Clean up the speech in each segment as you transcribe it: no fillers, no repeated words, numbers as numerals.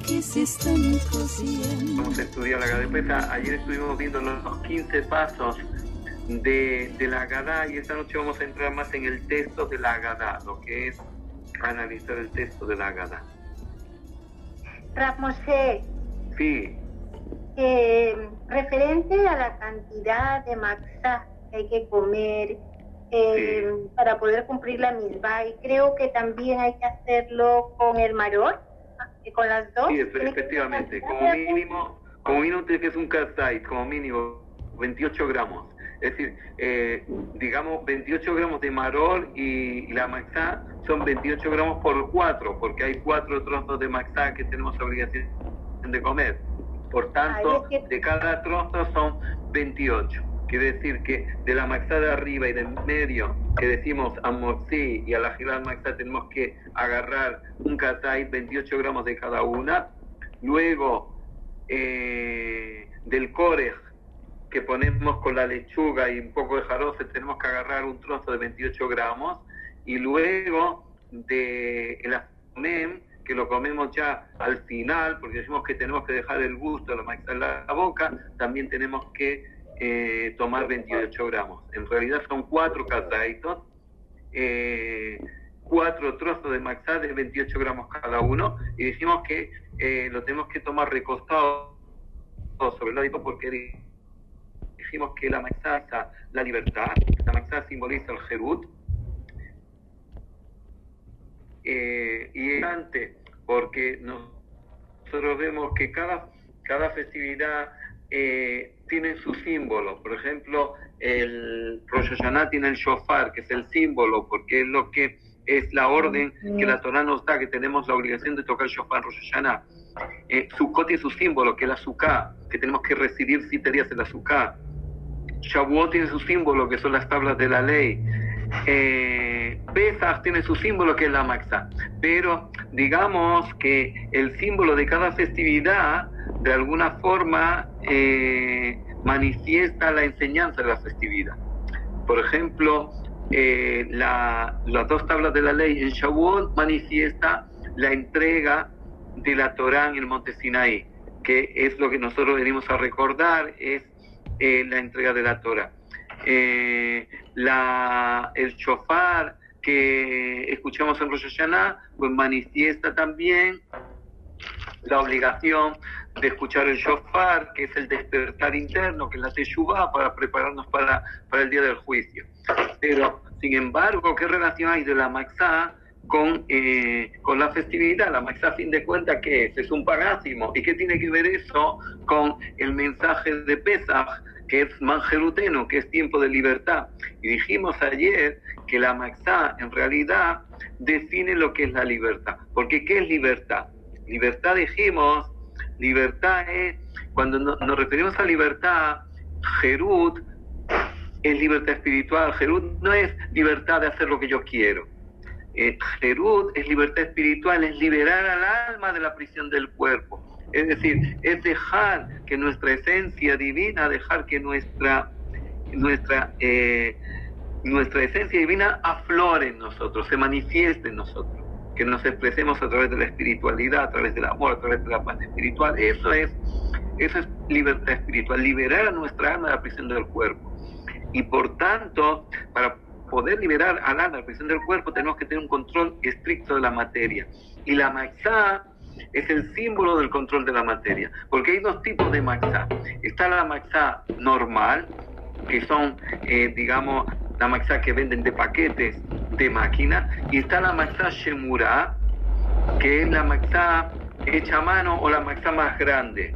que se están cosiendo. Vamos a estudiar la Haggadah de Pesach. Ayer estuvimos viendo los 15 pasos de la Haggadah y esta noche vamos a entrar más en el texto de la Haggadah, lo que es analizar el texto de la Haggadah. Rav Moshe, Sí, referente a la cantidad de matzah que hay que comer para poder cumplir la misbah, y creo que también hay que hacerlo con el maror, con las dos. sí, efectivamente. Como mínimo tiene que ser un kasait, como mínimo 28 gramos. Es decir, digamos 28 gramos de maror y la matzá son 28 gramos por 4, porque hay 4 trozos de matzá que tenemos obligación de comer. Por tanto, de cada trozo son 28. Quiere decir que de la matzá de arriba y del medio, que decimos a Motzi y a la Gilal matzá, tenemos que agarrar un kasait, 28 gramos de cada una. Luego, del korej, que ponemos con la lechuga y un poco de jaroce, tenemos que agarrar un trozo de 28 gramos. Y luego de el afomem, que lo comemos ya al final, porque decimos que tenemos que dejar el gusto de la matzá en la boca, también tenemos que tomar 28 gramos. En realidad son 4 kasaitos, 4 trozos de matzá de 28 gramos cada uno, y decimos que lo tenemos que tomar recostado sobre el lado, porque dijimos que la matzá es la libertad, la matzá simboliza el jerut, y es antes, porque nosotros vemos que cada festividad tiene su símbolo. Por ejemplo, el Rosh Hashanah tiene el shofar, que es el símbolo, porque es lo que es la orden que la Torah nos da, que tenemos la obligación de tocar el shofar Rosh Hashanah. Sukkot tiene su símbolo, que es la azúcar, que tenemos que recibir 7 días en la azúcar. Shavuot tiene su símbolo, que son las tablas de la ley. Pesach tiene su símbolo, que es la matzá. Pero digamos que el símbolo de cada festividad de alguna forma manifiesta la enseñanza de la festividad. Por ejemplo, las 2 tablas de la ley en Shavuot manifiesta la entrega de la Torá en el monte Sinaí, que es lo que nosotros venimos a recordar, es la entrega de la Torá. El shofar que escuchamos en Rosh Hashanah, pues manifiesta también la obligación de escuchar el shofar, que es el despertar interno, que es la teshuvá, para prepararnos para el día del juicio. Pero, sin embargo, ¿qué relación hay de la matzá con la festividad? La matzá, a fin de cuentas, ¿qué es? Es un pagásimo. ¿Y qué tiene que ver eso con el mensaje de Pesach, que es Manjerutenu, que es tiempo de libertad? Y dijimos ayer que la matzá en realidad define lo que es la libertad. Porque ¿qué es libertad? Libertad, dijimos, libertad es, cuando nos referimos a libertad, Jerut es libertad espiritual. Jerut no es libertad de hacer lo que yo quiero. Jerut es libertad espiritual, es liberar al alma de la prisión del cuerpo. Es decir, es dejar que nuestra esencia divina, dejar que nuestra esencia divina aflore en nosotros, se manifieste en nosotros, que nos expresemos a través de la espiritualidad, a través del amor, a través de la paz espiritual. Eso es libertad espiritual, liberar a nuestra alma de la prisión del cuerpo. Y por tanto, para poder liberar al alma de la prisión del cuerpo, tenemos que tener un control estricto de la materia. Y la matzá es el símbolo del control de la materia, porque hay 2 tipos de matzá. Está la matzá normal, que son, digamos, la matzá que venden de paquetes de máquina, y está la matzá shemurá, que es la matzá hecha a mano o la matzá más grande.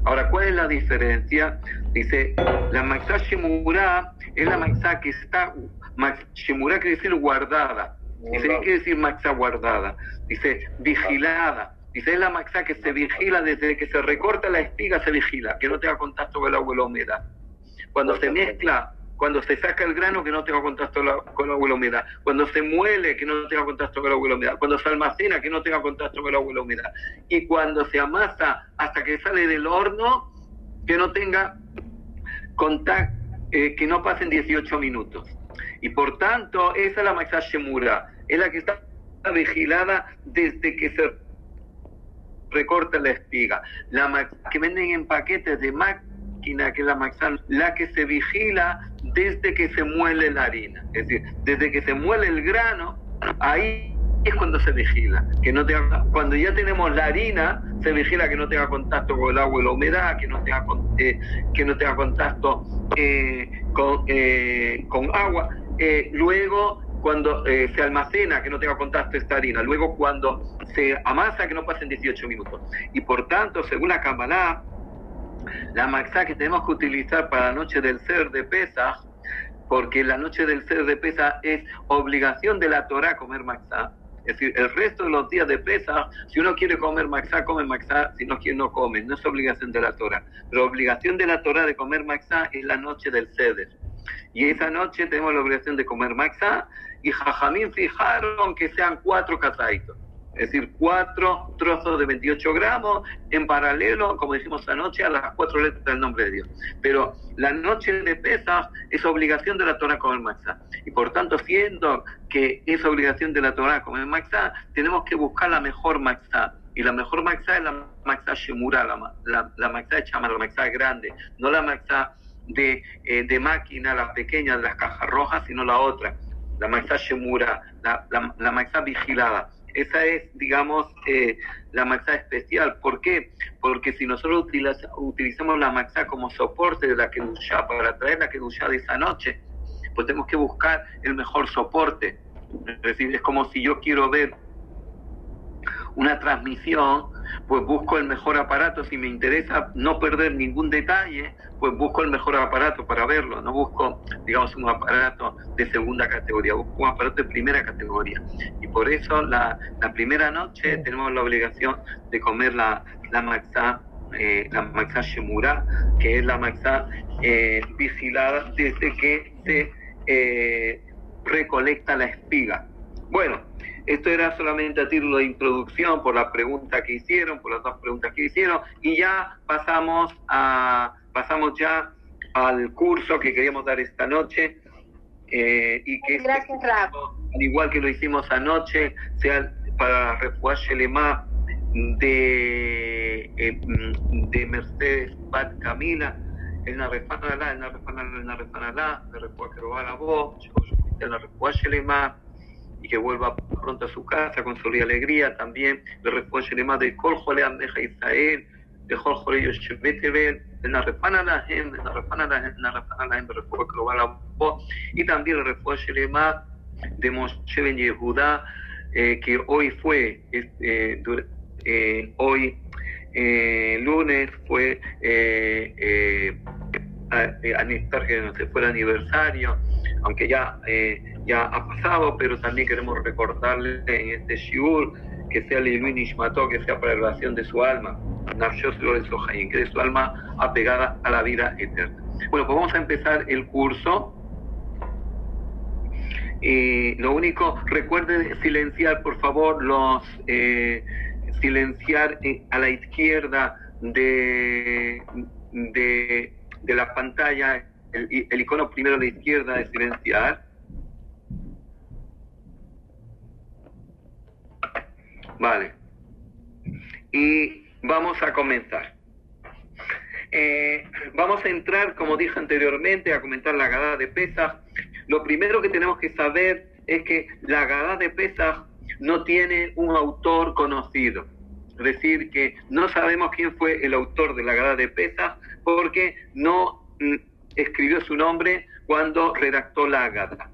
Ahora, ¿cuál es la diferencia? Dice, la matzá shemurá es la matzá que está, shemurá quiere decir guardada. Dice, ¿qué quiere decir matzá guardada? Dice, vigilada. Dice, es la matzá que se vigila desde que se recorta la espiga, se vigila, que no tenga contacto con el agua y la humedad. Cuando se mezcla, cuando se saca el grano, que no tenga contacto con el agua y la humedad. Cuando se muele, que no tenga contacto con el agua y la humedad. Cuando se almacena, que no tenga contacto con el agua y la humedad. Y cuando se amasa hasta que sale del horno, que no tenga contacto, que no pasen 18 minutos. Y por tanto, esa es la matzá shemurá, es la que está vigilada desde que se recorta la espiga. La matzá que venden en paquetes de máquina, que es la matzá, la que se vigila desde que se muele la harina. Es decir, desde que se muele el grano, ahí es cuando se vigila, que no tenga, cuando ya tenemos la harina, se vigila que no tenga contacto con el agua y la humedad, que no tenga contacto con agua. Luego, cuando se almacena, que no tenga contacto esta harina. Luego, cuando se amasa, que no pasen 18 minutos. Y por tanto, según la Kabbalah, la matzá que tenemos que utilizar para la noche del Seder de Pesaj, porque la noche del Seder de Pesaj es obligación de la Torá comer matzá. Es decir, el resto de los días de Pesaj, si uno quiere comer matzá, come matzá, si no quiere, no come. No es obligación de la Torá. Pero obligación de la Torá de comer matzá es la noche del Seder. Y esa noche tenemos la obligación de comer matzá, y Jajamín fijaron que sean 4 kazaitos. Es decir, 4 trozos de 28 gramos en paralelo, como dijimos anoche, a las 4 letras del nombre de Dios. Pero la noche de Pesaj es obligación de la Torá comer matzá. Y por tanto, siendo que es obligación de la Torá comer matzá, tenemos que buscar la mejor matzá. Y la mejor matzá es la matzá shemura, la matzá de chamar, la matzá grande, no la matzá de máquina, la pequeña de las cajas rojas, sino la otra, la matzá shemura, la matzá vigilada. Esa es, digamos, la matzá especial. ¿Por qué? Porque si nosotros utilizamos la matzá como soporte de la kedushá, para traer la kedushá de esa noche, pues tenemos que buscar el mejor soporte. Es decir, es como si yo quiero ver una transmisión, pues busco el mejor aparato. Si me interesa no perder ningún detalle, pues busco el mejor aparato para verlo. No busco, digamos, un aparato de segunda categoría, busco un aparato de primera categoría. Y por eso la primera noche tenemos la obligación de comer la matzá shemura, que es la matzá vigilada desde que se recolecta la espiga. Bueno, esto era solamente a título de introducción por la pregunta que hicieron, por las 2 preguntas que hicieron, y ya pasamos ya al curso que queríamos dar esta noche, y que gracias, Rab. Al igual que lo hicimos anoche, sea para Refuá Shelema de Mercedes Bat Camila, en la Refanalá, de Refuá Kerová la voz, en la Refuá Shelema, y que vuelva pronto a su casa con salud y alegría. También le refuá Shelema de Kol Jolé Ameja Israel, de Kol Jolé Yoshebet Tevel, en la refana lahem, de refuá Kerová la voz, y también le refuá Shelema de Moshe Ben Yehudá, que hoy fue, lunes fue que fue el aniversario, aunque ya ha pasado, pero también queremos recordarle en este shiur que sea Leilui Nishmato, que sea para la elevación de su alma, que de su alma apegada a la vida eterna. Bueno, pues vamos a empezar el curso. Lo único, recuerden silenciar, por favor, silenciar a la izquierda de la pantalla, el icono primero a la izquierda de silenciar. Vale. Y vamos a comenzar. Vamos a entrar, como dije anteriormente, a comentar la Agadá de Pesaj. Lo primero que tenemos que saber es que la Agadá de Pesaj no tiene un autor conocido. Es decir, que no sabemos quién fue el autor de la Agadá de Pesaj, porque no escribió su nombre cuando redactó la Agadá.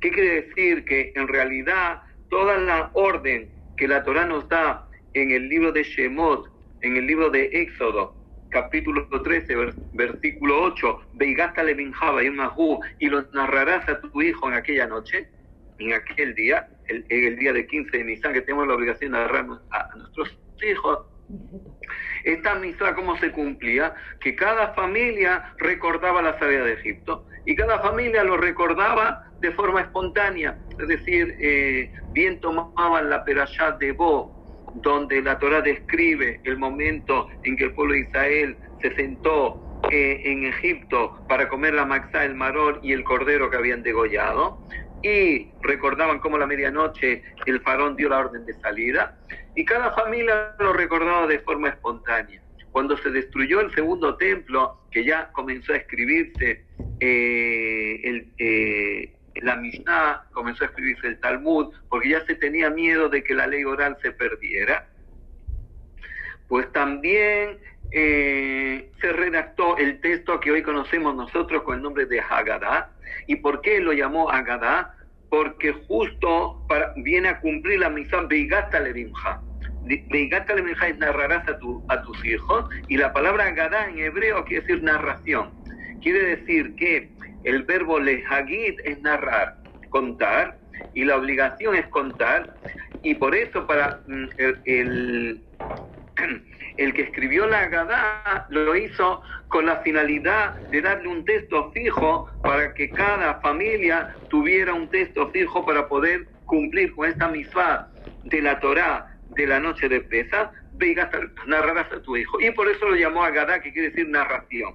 ¿Qué quiere decir? Que en realidad toda la orden que la Torá nos da en el libro de Shemot, en el libro de Éxodo, capítulo 13, versículo 8, Veigátale Binjaba y Mahu, y lo narrarás a tu hijo en aquella noche, en aquel día, el día de 15 de Nisan, que tenemos la obligación de narrar a nuestros hijos. Esta misa, ¿cómo se cumplía? Que cada familia recordaba la salida de Egipto, y cada familia lo recordaba de forma espontánea, es decir, bien tomaban la Perashá de Bo, donde la Torá describe el momento en que el pueblo de Israel se sentó en Egipto para comer la matzá, el maror y el cordero que habían degollado. y recordaban cómo a la medianoche el faraón dio la orden de salida, y cada familia lo recordaba de forma espontánea. Cuando se destruyó el segundo templo, que ya comenzó a escribirse la Mishnah, comenzó a escribirse el Talmud, porque ya se tenía miedo de que la ley oral se perdiera, pues también se redactó el texto que hoy conocemos nosotros con el nombre de Haggadah. ¿Y por qué lo llamó Haggadah? Porque justo viene a cumplir la misión Beigata Levimja. Beigata Levimja es narrarás a tus hijos, y la palabra Haggadah en hebreo quiere decir narración. Quiere decir que el verbo lehagid es narrar, contar, y la obligación es contar, y por eso para el que escribió la Haggadah lo hizo con la finalidad de darle un texto fijo para que cada familia tuviera un texto fijo para poder cumplir con esta mitzvah de la Torá de la noche de Pesach, narrarás a tu hijo. Y por eso lo llamó Haggadah, que quiere decir narración.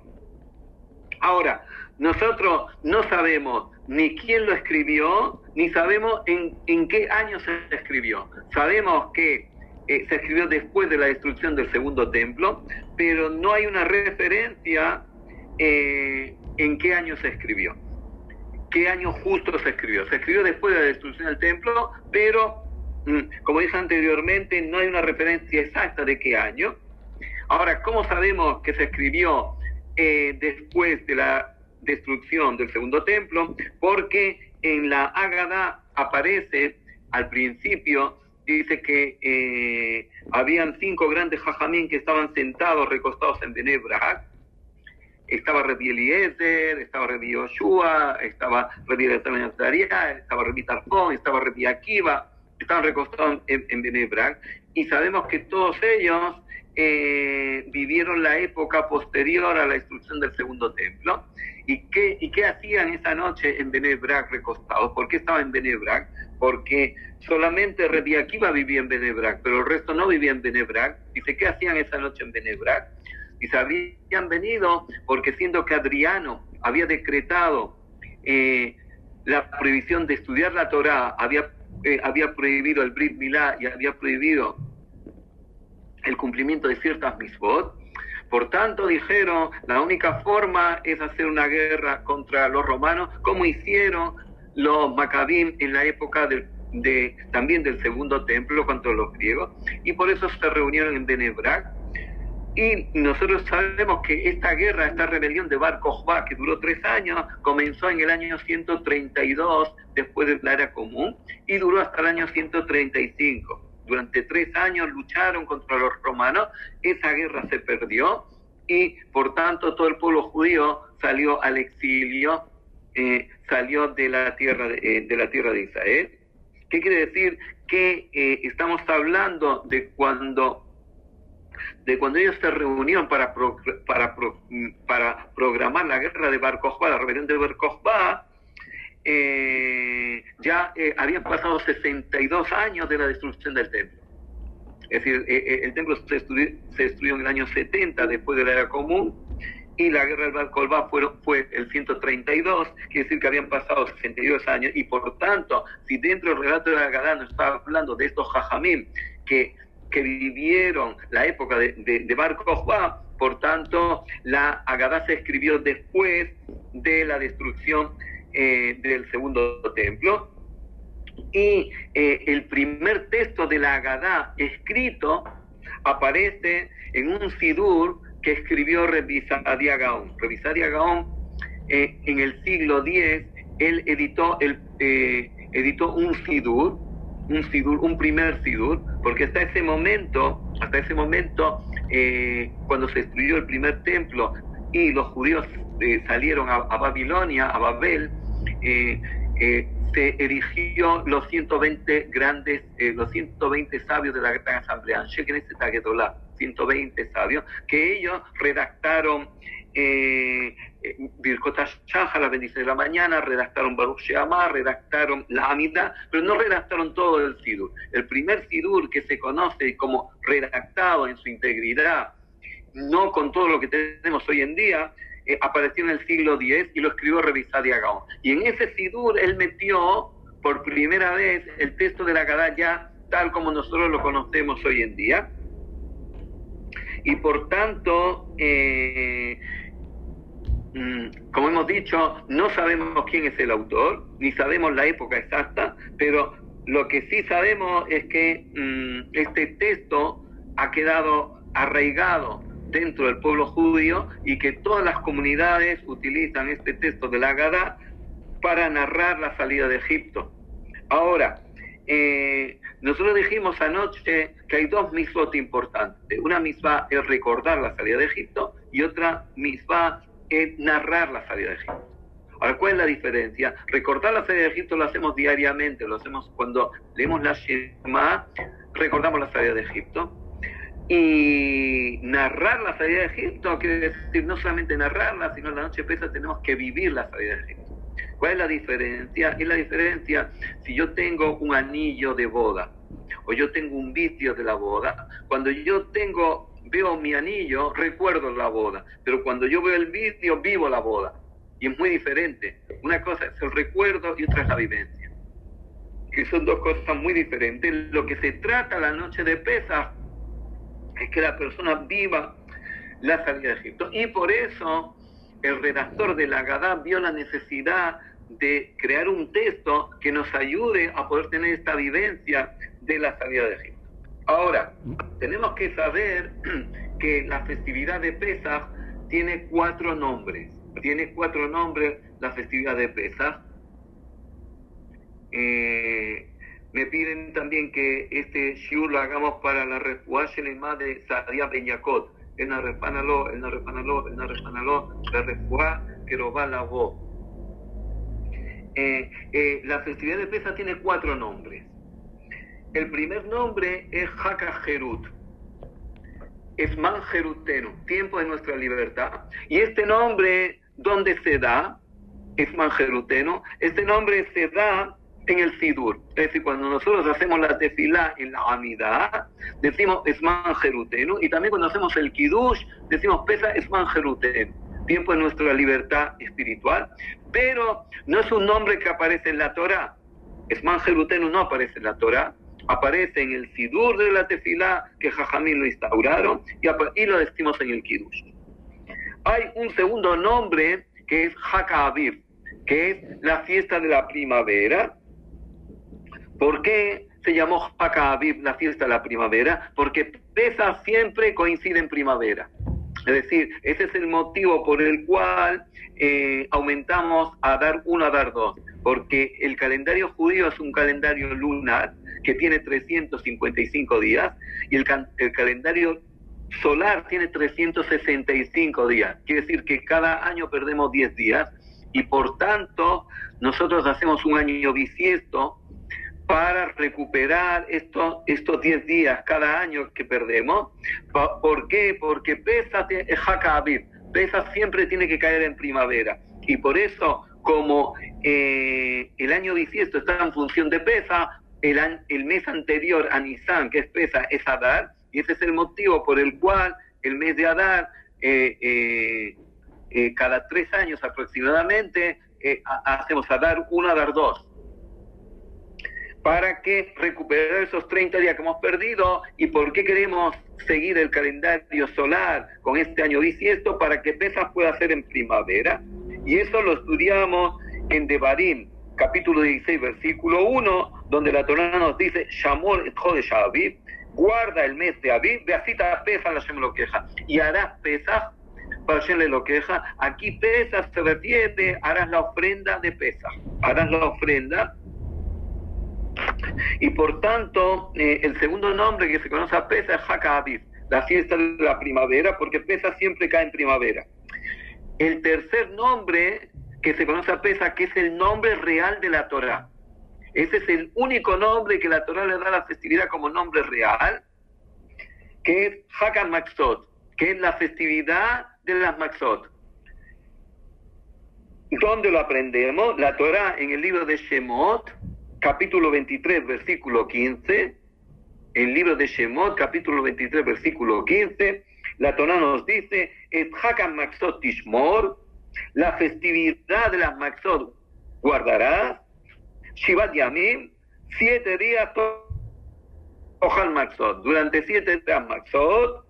Ahora, nosotros no sabemos ni quién lo escribió, ni sabemos en qué año se escribió. Sabemos que se escribió después de la destrucción del segundo templo, pero no hay una referencia en qué año se escribió, qué año justo se escribió. Se escribió después de la destrucción del templo, pero como dije anteriormente, no hay una referencia exacta de qué año. Ahora, ¿cómo sabemos que se escribió después de la destrucción del segundo templo? Porque en la Haggadah aparece al principio, dice que habían 5 grandes jajamín que estaban sentados, recostados en Bnei Brak. Estaba Rabbi Eliezer, estaba Rabbi Yoshua, estaba Rabbi Eliezer, estaba Rabbi Tarfón, estaba Rabbi Akiva, estaban recostados en Bnei Brak, y sabemos que todos ellos vivieron la época posterior a la destrucción del segundo templo. ¿Y qué hacían esa noche en Bnei Brak recostados? ¿Por qué estaban en Bnei Brak? Porque solamente Rabbi Akiva vivía en Bnei Brak, pero el resto no vivía en Bnei Brak. Dice, ¿qué hacían esa noche en Bnei Brak? Y se habían venido porque, siendo que Adriano había decretado la prohibición de estudiar la Torá, había prohibido el Brit Milá y había prohibido el cumplimiento de ciertas mitzvot. Por tanto, dijeron, la única forma es hacer una guerra contra los romanos, como hicieron los Macabim en la época también del segundo templo contra los griegos, y por eso se reunieron en Bnei Brak. Y nosotros sabemos que esta guerra, esta rebelión de Bar Kokhba, que duró 3 años, comenzó en el año 132 después de la Era Común y duró hasta el año 135. Durante 3 años lucharon contra los romanos. Esa guerra se perdió y, por tanto, todo el pueblo judío salió al exilio, salió de la tierra de Israel. ¿Qué quiere decir? Que estamos hablando de cuando ellos se reunieron para programar la guerra de Bar Kokhba, la rebelión de Bar Kokhba. Ya habían pasado 62 años de la destrucción del templo. Es decir, el templo se destruyó en el año 70 después de la Era Común, y la guerra del Bar Kokhba fue el 132, quiere decir que habían pasado 62 años, y por tanto, si dentro del relato de la Haggadah nos está hablando de estos jajamim que vivieron la época de Bar Kokhba, por tanto, la Haggadah se escribió después de la destrucción del segundo templo. Y el primer texto de la Haggadah escrito aparece en un sidur que escribió Rabbi Saadia Gaon. Rabbi Saadia Gaon, en el siglo X, él editó un primer sidur, porque hasta ese momento, cuando se destruyó el primer templo y los judíos salieron a Babilonia, a Babel, se erigió los 120 sabios de la gran asamblea, 120 sabios, que ellos redactaron Birkot HaShachar, la bendición de la mañana, redactaron Baruch She'amar, redactaron la Amidah, pero no redactaron todo el sidur. El primer sidur que se conoce como redactado en su integridad, no con todo lo que tenemos hoy en día, apareció en el siglo X y lo escribió Rabbi Saadia Gaon. Y en ese sidur él metió por primera vez el texto de la Agadá ya tal como nosotros lo conocemos hoy en día. Y por tanto, como hemos dicho, no sabemos quién es el autor, ni sabemos la época exacta, pero lo que sí sabemos es que este texto ha quedado arraigado dentro del pueblo judío y que todas las comunidades utilizan este texto de la Agadá para narrar la salida de Egipto. Ahora, nosotros dijimos anoche que hay dos mitzvot importantes. Una mitzvah es recordar la salida de Egipto y otra mitzvah es narrar la salida de Egipto. Ahora, ¿cuál es la diferencia? Recordar la salida de Egipto lo hacemos diariamente, lo hacemos cuando leemos la Shema, recordamos la salida de Egipto. Y narrar la salida de Egipto quiere decir no solamente narrarla, sino en la noche de Pesaj tenemos que vivir la salida de Egipto. ¿Cuál es la diferencia? Es la diferencia si yo tengo un anillo de boda o yo tengo un vídeo de la boda. Cuando yo veo mi anillo, recuerdo la boda, pero cuando yo veo el vídeo, vivo la boda. Y es muy diferente. Una cosa es el recuerdo y otra es la vivencia. Que son dos cosas muy diferentes. Lo que se trata la noche de Pesaj es que la persona viva la salida de Egipto. Y por eso el redactor de la Agadá vio la necesidad de crear un texto que nos ayude a poder tener esta vivencia de la salida de Egipto. Ahora, tenemos que saber que la festividad de Pesaj tiene 4 nombres. Tiene 4 nombres la festividad de Pesaj. Me piden también que este shiur lo hagamos para la refuá shelema de Sadia Ben Yaakov. El Narefanaló, la refuá que lo va a la voz. La festividad de Pesaj tiene 4 nombres. El primer nombre es Hakajerut, Esman Jerutenu, tiempo de nuestra libertad. Y este nombre, ¿dónde se da? Esman Jerutenu. Este nombre se da en el Sidur. Es decir, cuando nosotros hacemos la tefilá en la Amidá, decimos Esman Jerutenu, y también cuando hacemos el Kiddush, decimos Pesaj Esman Jerutenu, tiempo de nuestra libertad espiritual, pero no es un nombre que aparece en la Torá. Esman Jerutenu no aparece en la Torá, aparece en el Sidur de la tefilá que Jajamín lo instauraron y lo decimos en el Kiddush. Hay un segundo nombre que es Haka Aviv, que es la fiesta de la primavera. ¿Por qué se llamó Haka Aviv, la fiesta de la primavera? Porque Pesaj siempre coincide en primavera. Es decir, ese es el motivo por el cual aumentamos a Adar 1 a Adar 2. Porque el calendario judío es un calendario lunar que tiene 355 días y el calendario solar tiene 365 días. Quiere decir que cada año perdemos 10 días y por tanto nosotros hacemos un año bisiesto para recuperar estos 10 días cada año que perdemos. ¿Por qué? Porque Pesaj es Haka Aviv. Pesaj siempre tiene que caer en primavera. Y por eso, como el año bisiesto está en función de Pesaj, el mes anterior a Nisan, que es Pesaj, es Adar, y ese es el motivo por el cual el mes de Adar, cada 3 años aproximadamente, hacemos Adar 1, Adar 2. Para que recuperar esos 30 días que hemos perdido. ¿Y por qué queremos seguir el calendario solar con este año bisiesto? Para que Pesaj pueda ser en primavera. Y eso lo estudiamos en Devarim, capítulo 16, versículo 1, donde la Torá nos dice, Shamor et Chodesh Aviv, guarda el mes de Aviv, Beasita Pesaj la Hashem lo queja, y harás Pesaj para Hashem lo queja. Aquí Pesaj se refiere, harás la ofrenda de Pesaj, harás la ofrenda. Y por tanto, el segundo nombre que se conoce a Pesaj es Haka Aviv, la fiesta de la primavera, porque Pesaj siempre cae en primavera. El tercer nombre que se conoce a Pesaj, que es el nombre real de la Torá. Ese es el único nombre que la Torá le da a la festividad como nombre real, que es Haka Matzot, que es la festividad de las Matzot. ¿Dónde lo aprendemos? La Torá en el libro de Shemot, capítulo 23, versículo 15, el libro de Shemot, capítulo 23, versículo 15, la Torá nos dice, Et Haka Matzot Tishmor, la festividad de las Matzot guardarás, Shivat Yamim, 7 días Ojal Maxot. Durante 7 días Maxot,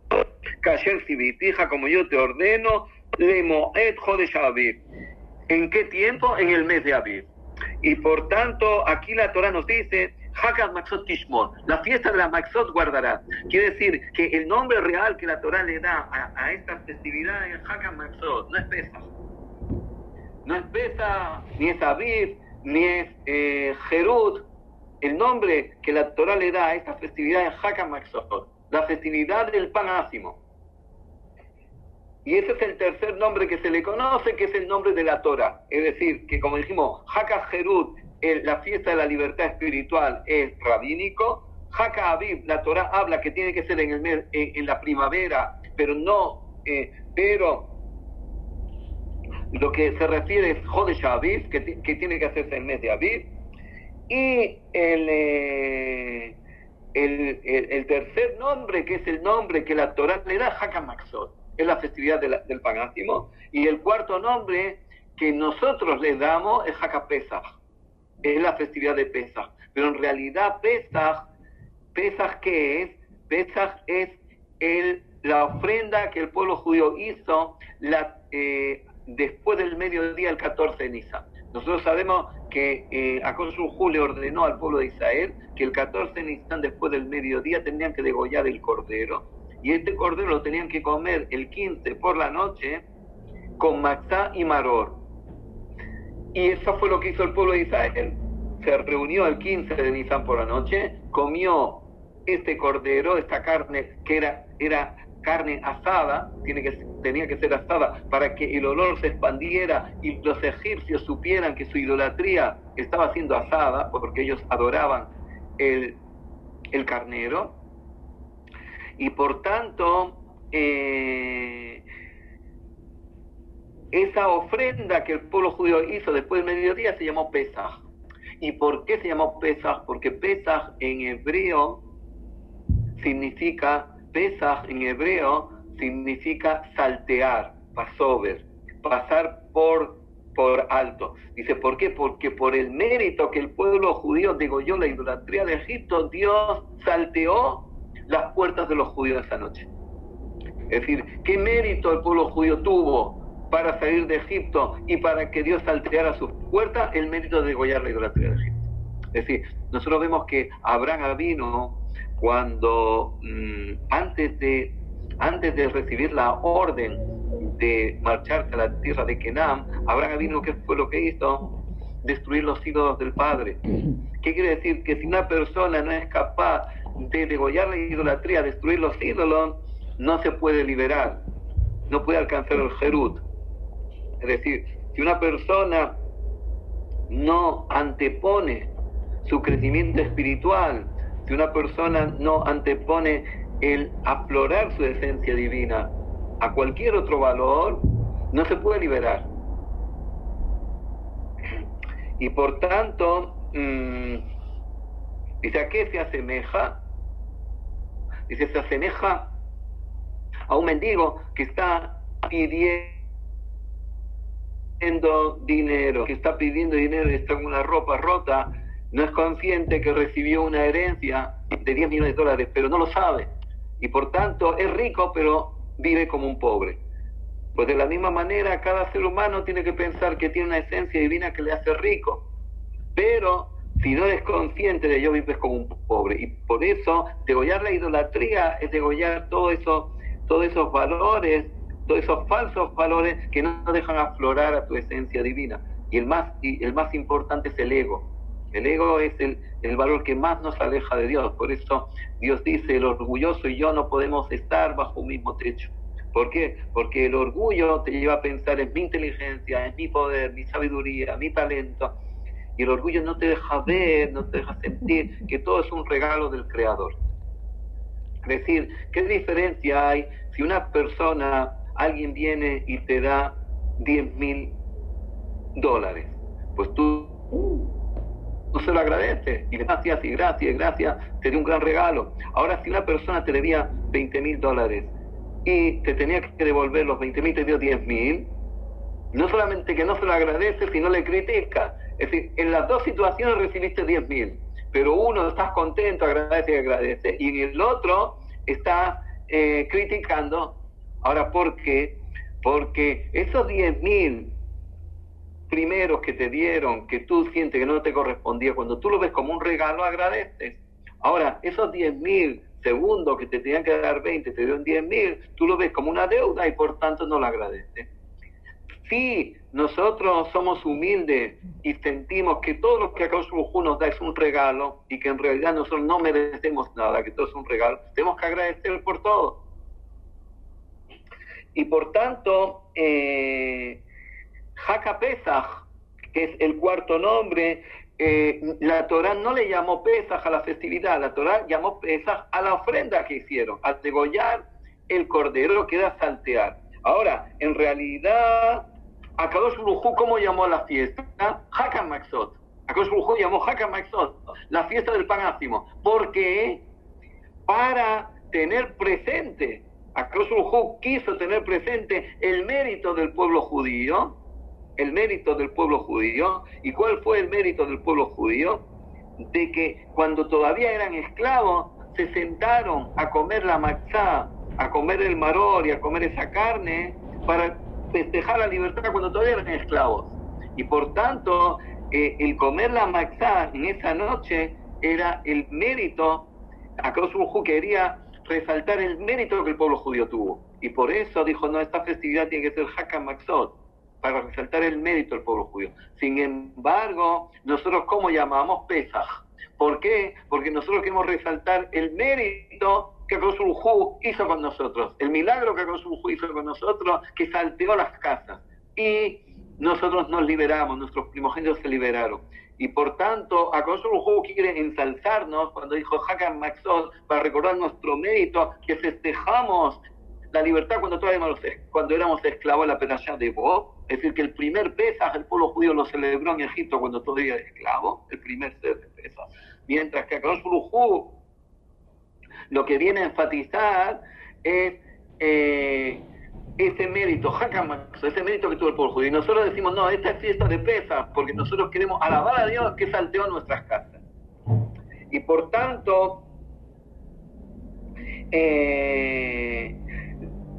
Kasher Sibitija, como yo te ordeno, Lemoed Jodesh Aviv. ¿En qué tiempo? En el mes de Aviv. Y por tanto, aquí la Torah nos dice, Hakat Maxot Tishmor, la fiesta de la Maxot guardará. Quiere decir que el nombre real que la Torah le da a esta festividad es Hakat Maxot, no es Pesach. No es Pesach, ni es Aviv, ni es Jerut. El nombre que la Torah le da a esta festividad es Hakat Maxot, la festividad del pan ácimo. Y ese es el tercer nombre que se le conoce, que es el nombre de la Torah. Es decir, que como dijimos, Hakat Jerut, la fiesta de la libertad espiritual, es rabínico. Hakat Aviv, la Torah habla que tiene que ser en el mes, en la primavera, pero no, pero lo que se refiere es Jodesh Aviv, que tiene que hacerse en el mes de Aviv. Y el tercer nombre, que es el nombre que la Torah le da, Hakat Maxot, es la festividad del pan ácimo. Y el cuarto nombre que nosotros le damos es Hakat Pesach, es la festividad de Pesach. Pero en realidad Pesach, ¿qué es? Pesach es la ofrenda que el pueblo judío hizo después del mediodía, el 14 de Nisan. Nosotros sabemos que Akadosh Baruj Hu le ordenó al pueblo de Israel que el 14 de Nisan, después del mediodía, tenían que degollar el cordero. Y este cordero lo tenían que comer el 15 por la noche con matzá y maror. Y eso fue lo que hizo el pueblo de Israel. Se reunió el 15 de Nisan por la noche, comió este cordero, esta carne que era carne asada, tenía que ser asada para que el olor se expandiera y los egipcios supieran que su idolatría estaba siendo asada, porque ellos adoraban el carnero. Y por tanto, esa ofrenda que el pueblo judío hizo después del mediodía se llamó Pesach. ¿Y por qué se llamó Pesach? Porque Pesach en hebreo significa saltear, pasover, pasar por alto. Dice, ¿por qué? Porque por el mérito que el pueblo judío degolló la idolatría de Egipto, Dios salteó las puertas de los judíos esa noche. Es decir, ¿qué mérito el pueblo judío tuvo para salir de Egipto y para que Dios salteara sus puertas? El mérito de degollar la idolatría de Egipto. Es decir, nosotros vemos que Abraham vino cuando antes de recibir la orden de marcharse a la tierra de Canaán, Abraham vino, ¿qué fue lo que hizo? Destruir los ídolos del padre. ¿Qué quiere decir? Que si una persona no es capaz de degollar la idolatría, destruir los ídolos, no se puede liberar, no puede alcanzar el Jerut. Es decir, si una persona no antepone su crecimiento espiritual, si una persona no antepone el aflorar su esencia divina a cualquier otro valor, no se puede liberar. Y por tanto, dice, ¿a qué se asemeja? Dice, se asemeja a un mendigo que está pidiendo dinero, y está con una ropa rota, no es consciente que recibió una herencia de $10 millones, pero no lo sabe. Y por tanto es rico, pero vive como un pobre. Pues de la misma manera, cada ser humano tiene que pensar que tiene una esencia divina que le hace rico. Pero si no eres consciente de ello, vives como un pobre. Y por eso, degollar la idolatría es degollar todos esos valores, todos esos falsos valores que no dejan aflorar a tu esencia divina. Y el más importante es el ego. El ego es el valor que más nos aleja de Dios. Por eso Dios dice, el orgulloso y yo no podemos estar bajo un mismo techo. ¿Por qué? Porque el orgullo te lleva a pensar en mi inteligencia, en mi poder, mi sabiduría, mi talento. Y el orgullo no te deja ver, no te deja sentir que todo es un regalo del Creador. Es decir, ¿qué diferencia hay si una persona, alguien viene y te da $10,000? Pues tú se lo agradeces, y gracias, te dio un gran regalo. Ahora, si una persona te debía $20,000 y te tenía que devolver los 20,000, te dio 10,000, no solamente que no se lo agradece, sino le critica. Es decir, en las dos situaciones recibiste 10.000, pero uno estás contento, agradece y agradece, y en el otro estás criticando. Ahora, ¿por qué? Porque esos 10.000 primeros que te dieron, que tú sientes que no te correspondía, cuando tú lo ves como un regalo, agradeces. Ahora, esos 10.000 segundos que te tenían que dar 20, te dieron 10.000, tú lo ves como una deuda y por tanto no lo agradeces. Si nosotros somos humildes y sentimos que todo lo que Akadosh Baruj Hu nos da es un regalo y que en realidad nosotros no merecemos nada, que todo es un regalo, tenemos que agradecer por todo. Y por tanto, Haka Pesach, que es el cuarto nombre, la Torah no le llamó Pesach a la festividad, la Torah llamó Pesach a la ofrenda que hicieron, al degollar el cordero que era saltear. Ahora, en realidad, Akadosh Baruj Hu, ¿cómo llamó a la fiesta? Haka Maxot. Akadosh Baruj Hu llamó Haka Maxot, la fiesta del pan ácimo. ¿Por qué? Para tener presente, Akadosh Baruj Hu quiso tener presente el mérito del pueblo judío, el mérito del pueblo judío. ¿Y cuál fue el mérito del pueblo judío? De que cuando todavía eran esclavos, se sentaron a comer la matzá, a comer el maror y a comer esa carne para festejar la libertad cuando todavía eran esclavos. Y por tanto, el comer la matzá en esa noche era el mérito. Akadosh Baruj Hu quería resaltar el mérito que el pueblo judío tuvo. Y por eso dijo, no, esta festividad tiene que ser Haka Maxot, para resaltar el mérito del pueblo judío. Sin embargo, nosotros ¿cómo llamamos? Pesach. ¿Por qué? Porque nosotros queremos resaltar el mérito que Akadosh Baruj Hu hizo con nosotros, el milagro que Akadosh Baruj Hu hizo con nosotros, que salteó las casas. Y nosotros nos liberamos, nuestros primogénitos se liberaron. Y por tanto, Akadosh Baruj Hu quiere ensalzarnos cuando dijo Haka Maxot, para recordar nuestro mérito, que festejamos la libertad cuando éramos esclavos en la Perashá de Bo. Es decir, que el primer Pesaj el pueblo judío lo celebró en Egipto cuando todavía era esclavo, el primer ser de Pesaj. Mientras que Akadosh Baruj Hu lo que viene a enfatizar es ese mérito, Haka Maxot, ese mérito que tuvo el pueblo judío. Y nosotros decimos, no, esta es fiesta de Pesaj, porque nosotros queremos alabar a Dios que salteó nuestras casas. Y por tanto,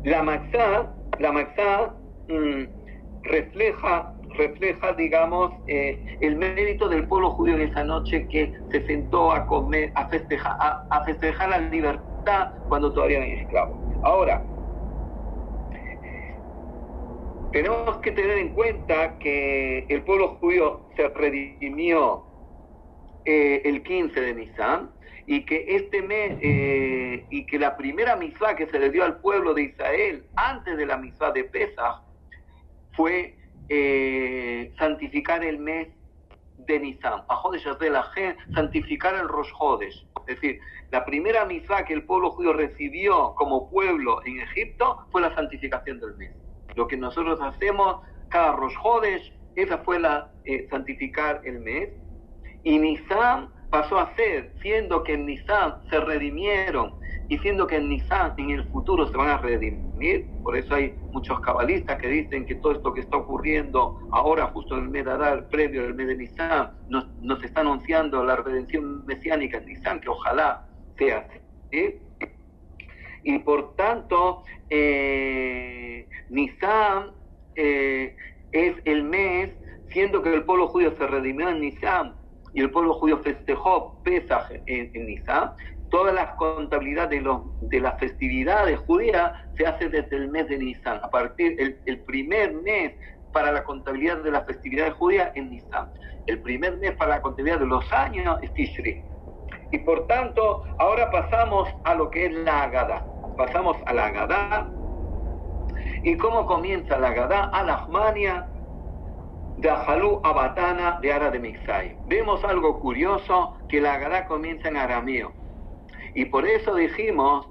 la matzá refleja, digamos, el mérito del pueblo judío en esa noche que se sentó a comer, a festejar la libertad cuando todavía eran esclavos. Ahora, tenemos que tener en cuenta que el pueblo judío se redimió el 15 de Nisan, y que este mes, y que la primera misvá que se le dio al pueblo de Israel antes de la misvá de Pesach fue santificar el mes de Nisan, santificar el Rosh Hodesh. Es decir, la primera misvá que el pueblo judío recibió como pueblo en Egipto fue la santificación del mes. Lo que nosotros hacemos cada Rosh Hodesh, esa fue la santificar el mes. Y Nisan pasó a ser, siendo que en Nisan se redimieron y siendo que en Nisan en el futuro se van a redimir. Por eso hay muchos cabalistas que dicen que todo esto que está ocurriendo ahora, justo en el mes de Adar, previo al mes de Nisan, nos está anunciando la redención mesiánica en Nisan, que ojalá sea así, ¿sí? Y por tanto, Nisan es el mes, siendo que el pueblo judío se redimió en Nisan, y el pueblo judío festejó Pesaj en Nisan, toda la contabilidad de las festividades judías se hace desde el mes de Nisan. A partir el primer mes para la contabilidad de las festividades judías en Nisan. El primer mes para la contabilidad de los años es Tishri. Y por tanto, ahora pasamos a lo que es la Agadá. Pasamos a la Agadá. ¿Y cómo comienza la Agadá? Al-Ahmania de Ajalú Abatana de Ara de Mixai. Vemos algo curioso, que la Agadá comienza en arameo. Y por eso dijimos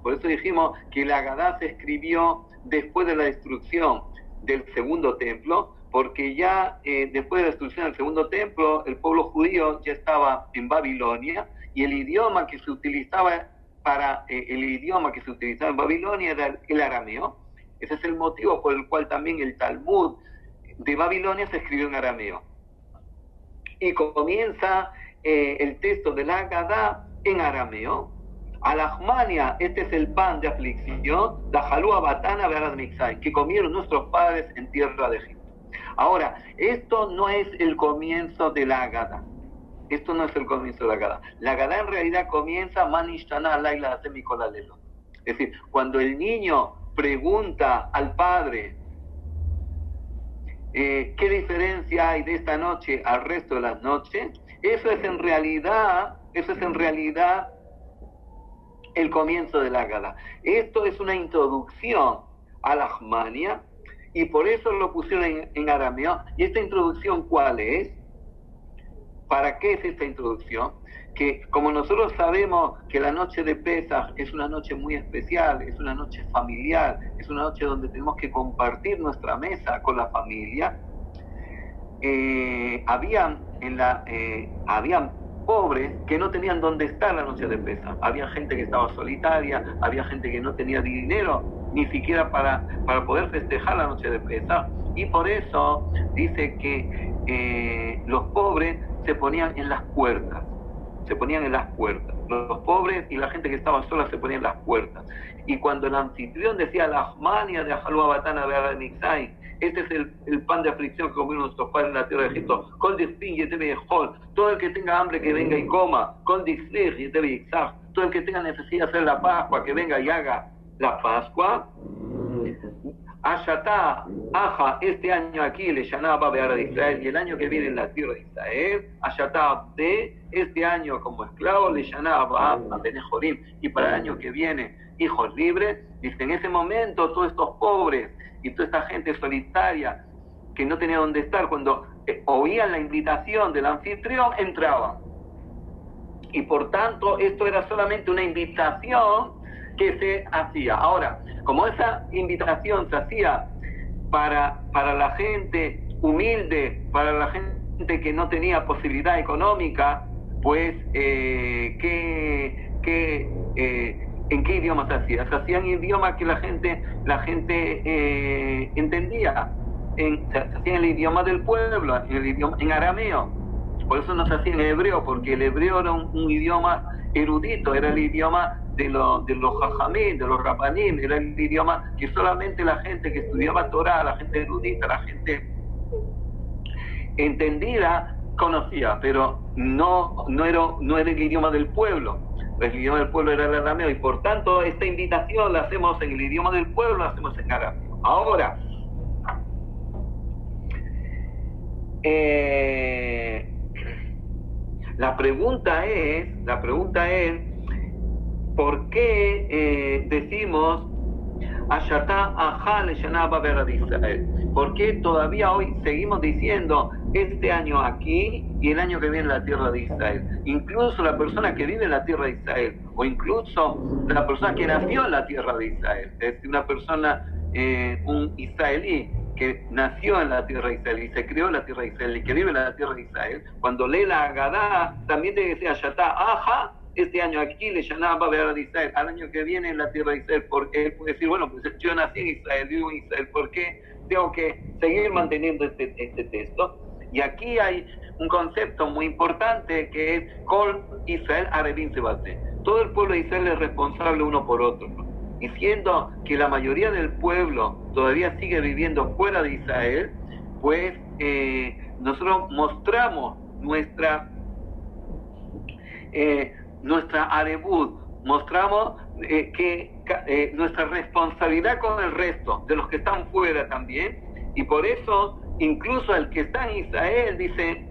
que la Agadá se escribió después de la destrucción del segundo templo, porque ya después de la destrucción del segundo templo, el pueblo judío ya estaba en Babilonia, y el idioma que se utilizaba en Babilonia era el arameo. Ese es el motivo por el cual también el Talmud de Babilonia se escribió en arameo. Y comienza el texto de la Agadá en arameo. Alahmania, este es el pan de aflicción, Dajalúa Batana Be'arad Mitzrayim, que comieron nuestros padres en tierra de Egipto. Ahora, esto no es el comienzo de la Agadá. Esto no es el comienzo de la Agadá. La Agadá en realidad comienza Manishtana Laila Semikolalelo. Es decir, cuando el niño pregunta al padre qué diferencia hay de esta noche al resto de las noches, eso es en realidad el comienzo de la Agadá. Esto es una introducción a la Ahmania, y por eso lo pusieron en arameo. ¿Y esta introducción cuál es? ¿Para qué es esta introducción? Que como nosotros sabemos que la noche de Pesaj es una noche muy especial, es una noche familiar, es una noche donde tenemos que compartir nuestra mesa con la familia, habían pobres que no tenían dónde estar la noche de Pesaj. Había gente que estaba solitaria, había gente que no tenía dinero ni siquiera para poder festejar la noche de Pesaj, y por eso dice que los pobres se ponían en las puertas. Los pobres y la gente que estaba sola se ponían en las puertas. Y cuando el anfitrión decía la Ahmania de Ajalúa Batana Be'arad Mitzrayim, este es el pan de aflicción que comieron nuestros padres en la tierra de Egipto, Kol Dixpin Yetebe Yechol, todo el que tenga hambre que venga y coma, Kol Dixpin Yetebe Yitzach, todo el que tenga necesidad de hacer la Pascua, que venga y haga la Pascua. Ashatá, Aja, este año aquí, le llamaba Be'arad Israel, y el año que viene en la tierra de Israel, Ashatá de este año como esclavo, le llamaba a Benejorim, y para el año que viene, hijos libres. Dice, en ese momento, todos estos pobres y toda esta gente solitaria que no tenía dónde estar, cuando oían la invitación del anfitrión, entraban. Y por tanto, esto era solamente una invitación que se hacía. Ahora, como esa invitación se hacía para la gente humilde, para la gente que no tenía posibilidad económica, pues, ¿en qué idioma se hacía? Se hacía en idiomas que la gente entendía. Se hacía en el idioma del pueblo, en arameo. Por eso no se hacía en hebreo, porque el hebreo era un idioma erudito, era el idioma de los jajamín, de los rabanim, era el idioma que solamente la gente que estudiaba Torah, la gente erudita, la gente entendida, conocía, pero no era el idioma del pueblo. El idioma del pueblo era el arameo, y por tanto esta invitación la hacemos en el idioma del pueblo, la hacemos en arameo. Ahora, la pregunta es, ¿por qué decimos Ashatá Ajá le llamaba Be'arad Israel? ¿Por qué todavía hoy seguimos diciendo este año aquí y el año que viene en la tierra de Israel? Incluso la persona que vive en la tierra de Israel, o incluso la persona que nació en la tierra de Israel, es decir, una persona, un israelí que nació en la tierra de Israel y se crió en la tierra de Israel y que vive en la tierra de Israel, cuando lee la Agadá, también tiene que decir Ashatá Ajá, este año aquí le llamaba Be'arad Israel, al año que viene en la tierra de Israel, porque él puede decir, bueno, pues yo nací en Israel, vivo en Israel, ¿por qué tengo que seguir manteniendo este texto? Y aquí hay un concepto muy importante que es Kol Israel Arevim Sebate. Todo el pueblo de Israel es responsable uno por otro, y siendo que la mayoría del pueblo todavía sigue viviendo fuera de Israel, pues nosotros mostramos nuestra arebut, mostramos nuestra responsabilidad con el resto de los que están fuera también, y por eso incluso el que está en Israel dice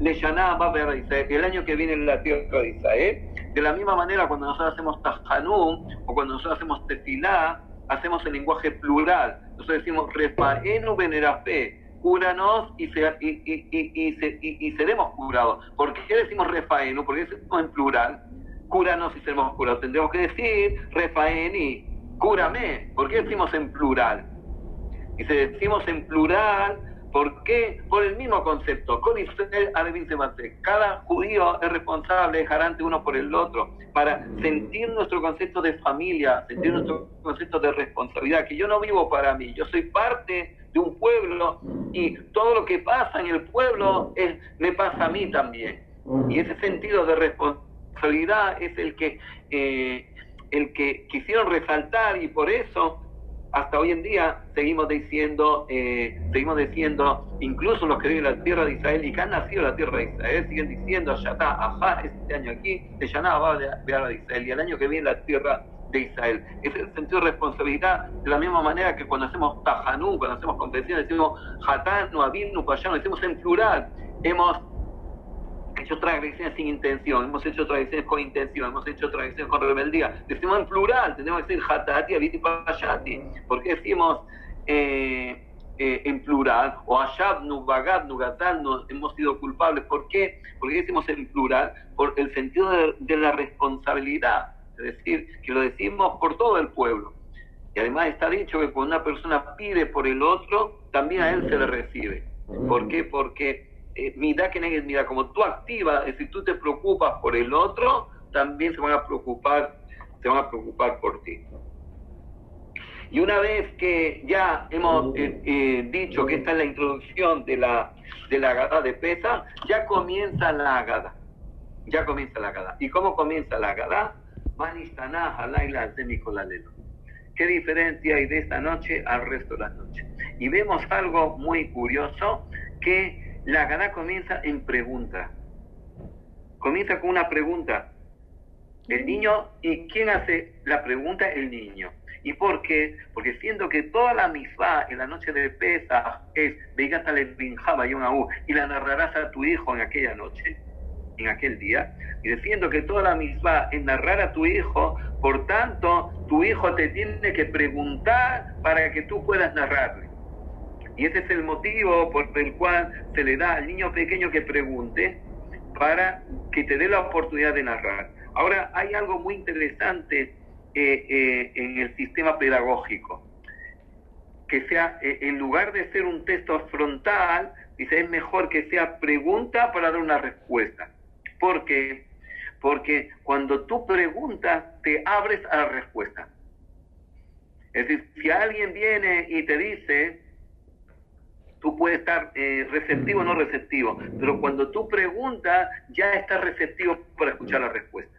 le llamaba Be'arad Israel, el año que viene en la tierra de Israel. De la misma manera, cuando nosotros hacemos Tajanum o cuando nosotros hacemos Tefilá, hacemos el lenguaje plural. Nosotros decimos Refaenu Benerafe, cúranos y seremos curados. ¿Por qué decimos Refaenu? Porque decimos en plural, cúranos y seremos curados. Tendríamos que decir Refaeni, cúrame. ¿Por qué decimos en plural? Y si decimos en plural, ¿por qué? Por el mismo concepto. Con Israel Arevim Sebate. Cada judío es responsable, es garante uno por el otro, para sentir nuestro concepto de familia, sentir nuestro concepto de responsabilidad, que yo no vivo para mí, yo soy parte de un pueblo, y todo lo que pasa en el pueblo me pasa a mí también. Y ese sentido de responsabilidad es el que quisieron resaltar, y por eso hasta hoy en día seguimos diciendo, incluso los que viven en la tierra de Israel y que han nacido en la tierra de Israel, siguen diciendo, Yatá, Ajá, este año aquí, de Yaná va de Israel, y el año que viene la tierra de Israel. Es el sentido de responsabilidad, de la misma manera que cuando hacemos Tajanú, cuando hacemos confesión, decimos Hatanu, Abinu, Payano, decimos en plural. Hemos hecho transgresiones sin intención, hemos hecho transgresiones con intención, hemos hecho transgresiones con rebeldía. Decimos en plural, tenemos que decir Hatati, Abiti, Payati. ¿Por qué decimos en plural? O Ashabnu, Bagadnu, Gatalnu, hemos sido culpables. ¿Por qué? Porque decimos en plural, por el sentido de la responsabilidad. Es decir, que lo decimos por todo el pueblo. Y además está dicho que cuando una persona pide por el otro, también a él se le recibe. ¿Por qué? Porque mira que negues, mira, como tú activas, es decir, tú te preocupas por el otro, también se van a preocupar por ti. Y una vez que ya hemos dicho que esta es la introducción de la Agadá de Pesaj, ya comienza la Agadá. ¿Y cómo comienza la Agadá? ¿Qué diferencia hay de esta noche al resto de las noches? Y vemos algo muy curioso, que la Agadá comienza en pregunta. Comienza con una pregunta. El niño, ¿y quién hace la pregunta? El niño. ¿Y por qué? Porque siendo que toda la misvá en la noche de Pesaj es Veigátale Binjaba Yonaú, y la narrarás a tu hijo en aquella noche, en aquel día, y diciendo que toda la misvá es narrar a tu hijo, por tanto, tu hijo te tiene que preguntar para que tú puedas narrarle. Y ese es el motivo por el cual se le da al niño pequeño que pregunte, para que te dé la oportunidad de narrar. Ahora, hay algo muy interesante en el sistema pedagógico, que sea, en lugar de ser un texto frontal, dice, es mejor que sea pregunta para dar una respuesta. ¿Por qué? Porque cuando tú preguntas, te abres a la respuesta. Es decir, si alguien viene y te dice, tú puedes estar receptivo o no receptivo, pero cuando tú preguntas, ya estás receptivo para escuchar la respuesta.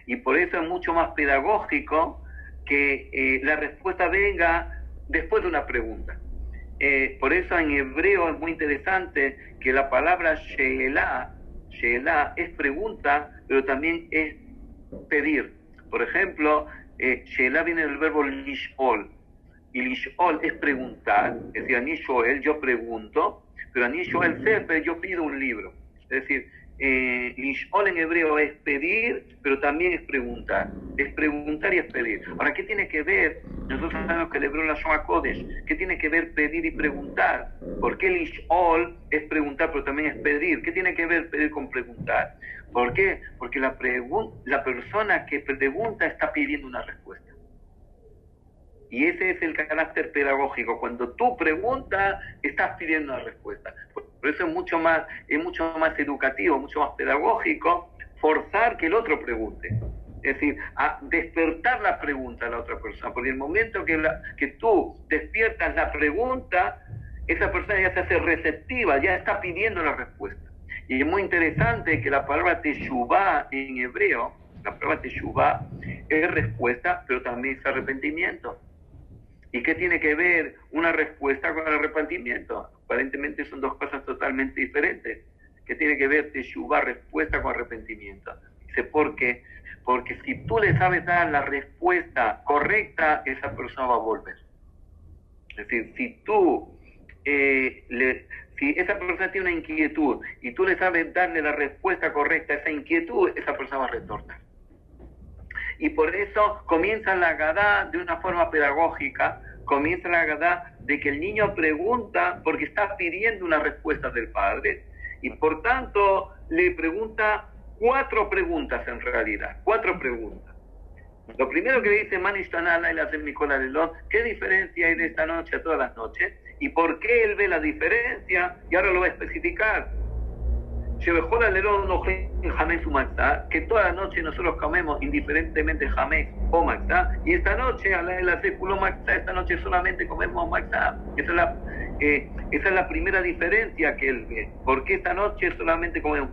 Y por eso es mucho más pedagógico que la respuesta venga después de una pregunta. Por eso en hebreo es muy interesante que la palabra she'elah es pregunta, pero también es pedir. Por ejemplo, she'elah viene del verbo lish'ol, y lish'ol es preguntar, es decir, ani shoel, yo pregunto, pero ani shoel sefer, yo pido un libro. Es decir, lish'ol en hebreo es pedir, pero también es preguntar y es pedir. Ahora, ¿qué tiene que ver? Nosotros sabemos que el hebreo es la Shema Kodesh. ¿Qué tiene que ver pedir y preguntar? ¿Por qué lish'ol es preguntar, pero también es pedir? ¿Qué tiene que ver pedir con preguntar? ¿Por qué? Porque la persona que pregunta está pidiendo una respuesta. Y ese es el carácter pedagógico. Cuando tú preguntas, estás pidiendo una respuesta. Por eso es mucho más educativo, mucho más pedagógico, forzar que el otro pregunte. Es decir, a despertar la pregunta a la otra persona. Porque el momento que tú despiertas la pregunta, esa persona ya se hace receptiva, ya está pidiendo la respuesta. Y es muy interesante que la palabra teshuvá en hebreo, la palabra teshuvá es respuesta, pero también es arrepentimiento. ¿Y qué tiene que ver una respuesta con el arrepentimiento? Aparentemente son dos cosas totalmente diferentes. ¿Qué tiene que ver teshuvá, respuesta, con arrepentimiento? Dice, ¿por qué? Porque si tú le sabes dar la respuesta correcta, esa persona va a volver. Es decir, si esa persona tiene una inquietud y tú le sabes darle la respuesta correcta a esa inquietud, esa persona va a retornar. Y por eso comienza la Agadá de una forma pedagógica, comienza la Agadá de que el niño pregunta porque está pidiendo una respuesta del padre, y por tanto le pregunta 4 preguntas en realidad, 4 preguntas. Lo primero que le dice, ¿qué diferencia hay de esta noche a todas las noches? ¿Y por qué él ve la diferencia? Y ahora lo va a especificar. Que toda la noche nosotros comemos indiferentemente jamés o matzá, y esta noche, esta noche solamente comemos matzá. Esa Esa es la primera diferencia que él ve. ¿Por qué esta noche solamente comemos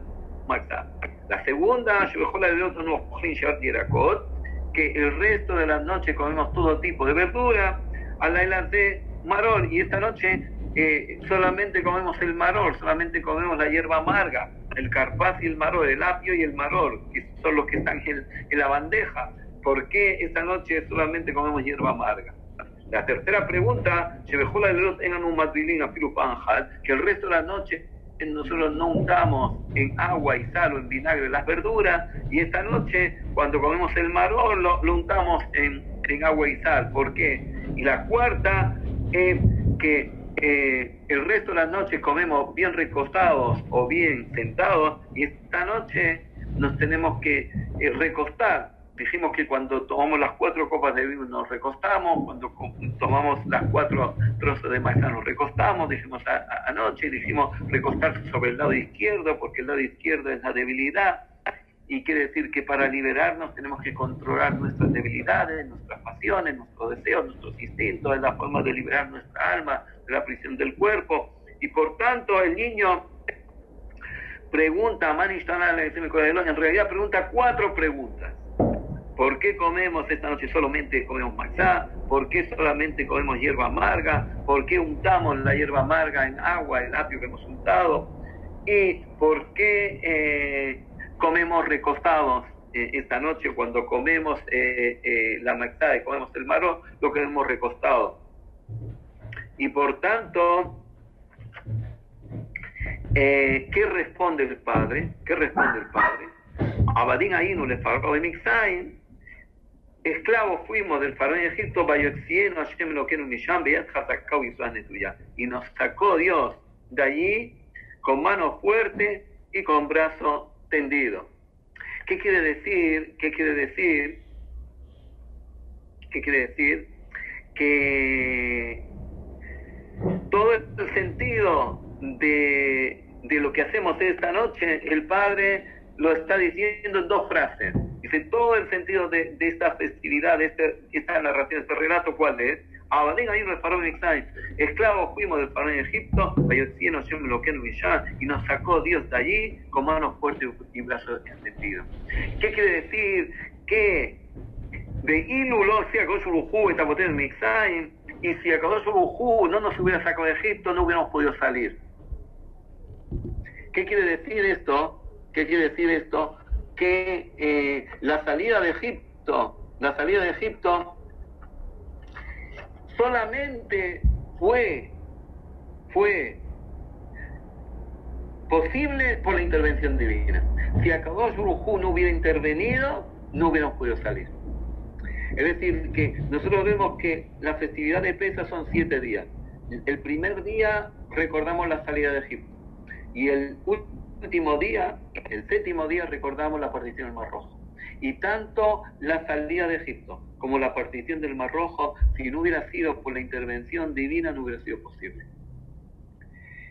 matzá? La segunda, que el resto de las noches comemos todo tipo de verdura, a la de maror, y esta noche solamente comemos el maror, solamente comemos la hierba amarga, el carpaz y el maror, el apio y el maror, que son los que están en la bandeja. ¿Por qué esta noche solamente comemos hierba amarga? La tercera pregunta, que el resto de la noche nosotros no untamos en agua y sal o en vinagre las verduras, y esta noche cuando comemos el maror lo untamos en agua y sal. ¿Por qué? Y la cuarta es que el resto de las noches comemos bien recostados o bien sentados, y esta noche nos tenemos que recostar. Dijimos que cuando tomamos las 4 copas de vino nos recostamos, cuando tomamos las 4 trozos de maizá nos recostamos, dijimos anoche, dijimos recostarse sobre el lado izquierdo, porque el lado izquierdo es la debilidad, y quiere decir que para liberarnos tenemos que controlar nuestras debilidades, nuestras pasiones, nuestros deseos, nuestros instintos, es la forma de liberar nuestra alma de la prisión del cuerpo. Y por tanto el niño pregunta, en realidad pregunta 4 preguntas. ¿Por qué comemos esta noche solamente comemos matzá? ¿Por qué solamente comemos hierba amarga? ¿Por qué untamos la hierba amarga en agua, el apio que hemos untado? ¿Y por qué comemos recostados esta noche cuando comemos la matzá y comemos el maror? Lo comemos recostado. Y por tanto, ¿qué responde el padre? Abadín Ainu le faraó de Mixaim. Esclavos fuimos del faraón de Egipto, y nos sacó Dios de allí con mano fuerte y con brazo tendido. ¿Qué quiere decir? Que todo el sentido de lo que hacemos esta noche, el Padre lo está diciendo en 2 frases. Dice, todo el sentido de esta festividad, de esta narración, este relato, ¿cuál es? Esclavos fuimos del faraón de Egipto, y nos sacó Dios de allí con manos fuertes y brazos extendidos. ¿Qué quiere decir? Que de Ilulo si Akadosh Baruj Hu etapoten Mixaim, y si Akadosh Baruj Hu no nos hubiera sacado de Egipto, no hubiéramos podido salir. ¿Qué quiere decir esto? Que la salida de Egipto solamente fue posible por la intervención divina. Si Akadosh Baruj Hu no hubiera intervenido, no hubiéramos podido salir. Es decir, que nosotros vemos que la festividad de Pesaj son 7 días. El primer día recordamos la salida de Egipto, y el último día, el 7º día, recordamos la partición del Mar Rojo. Y tanto la salida de Egipto como la partición del Mar Rojo, si no hubiera sido por la intervención divina, no hubiera sido posible.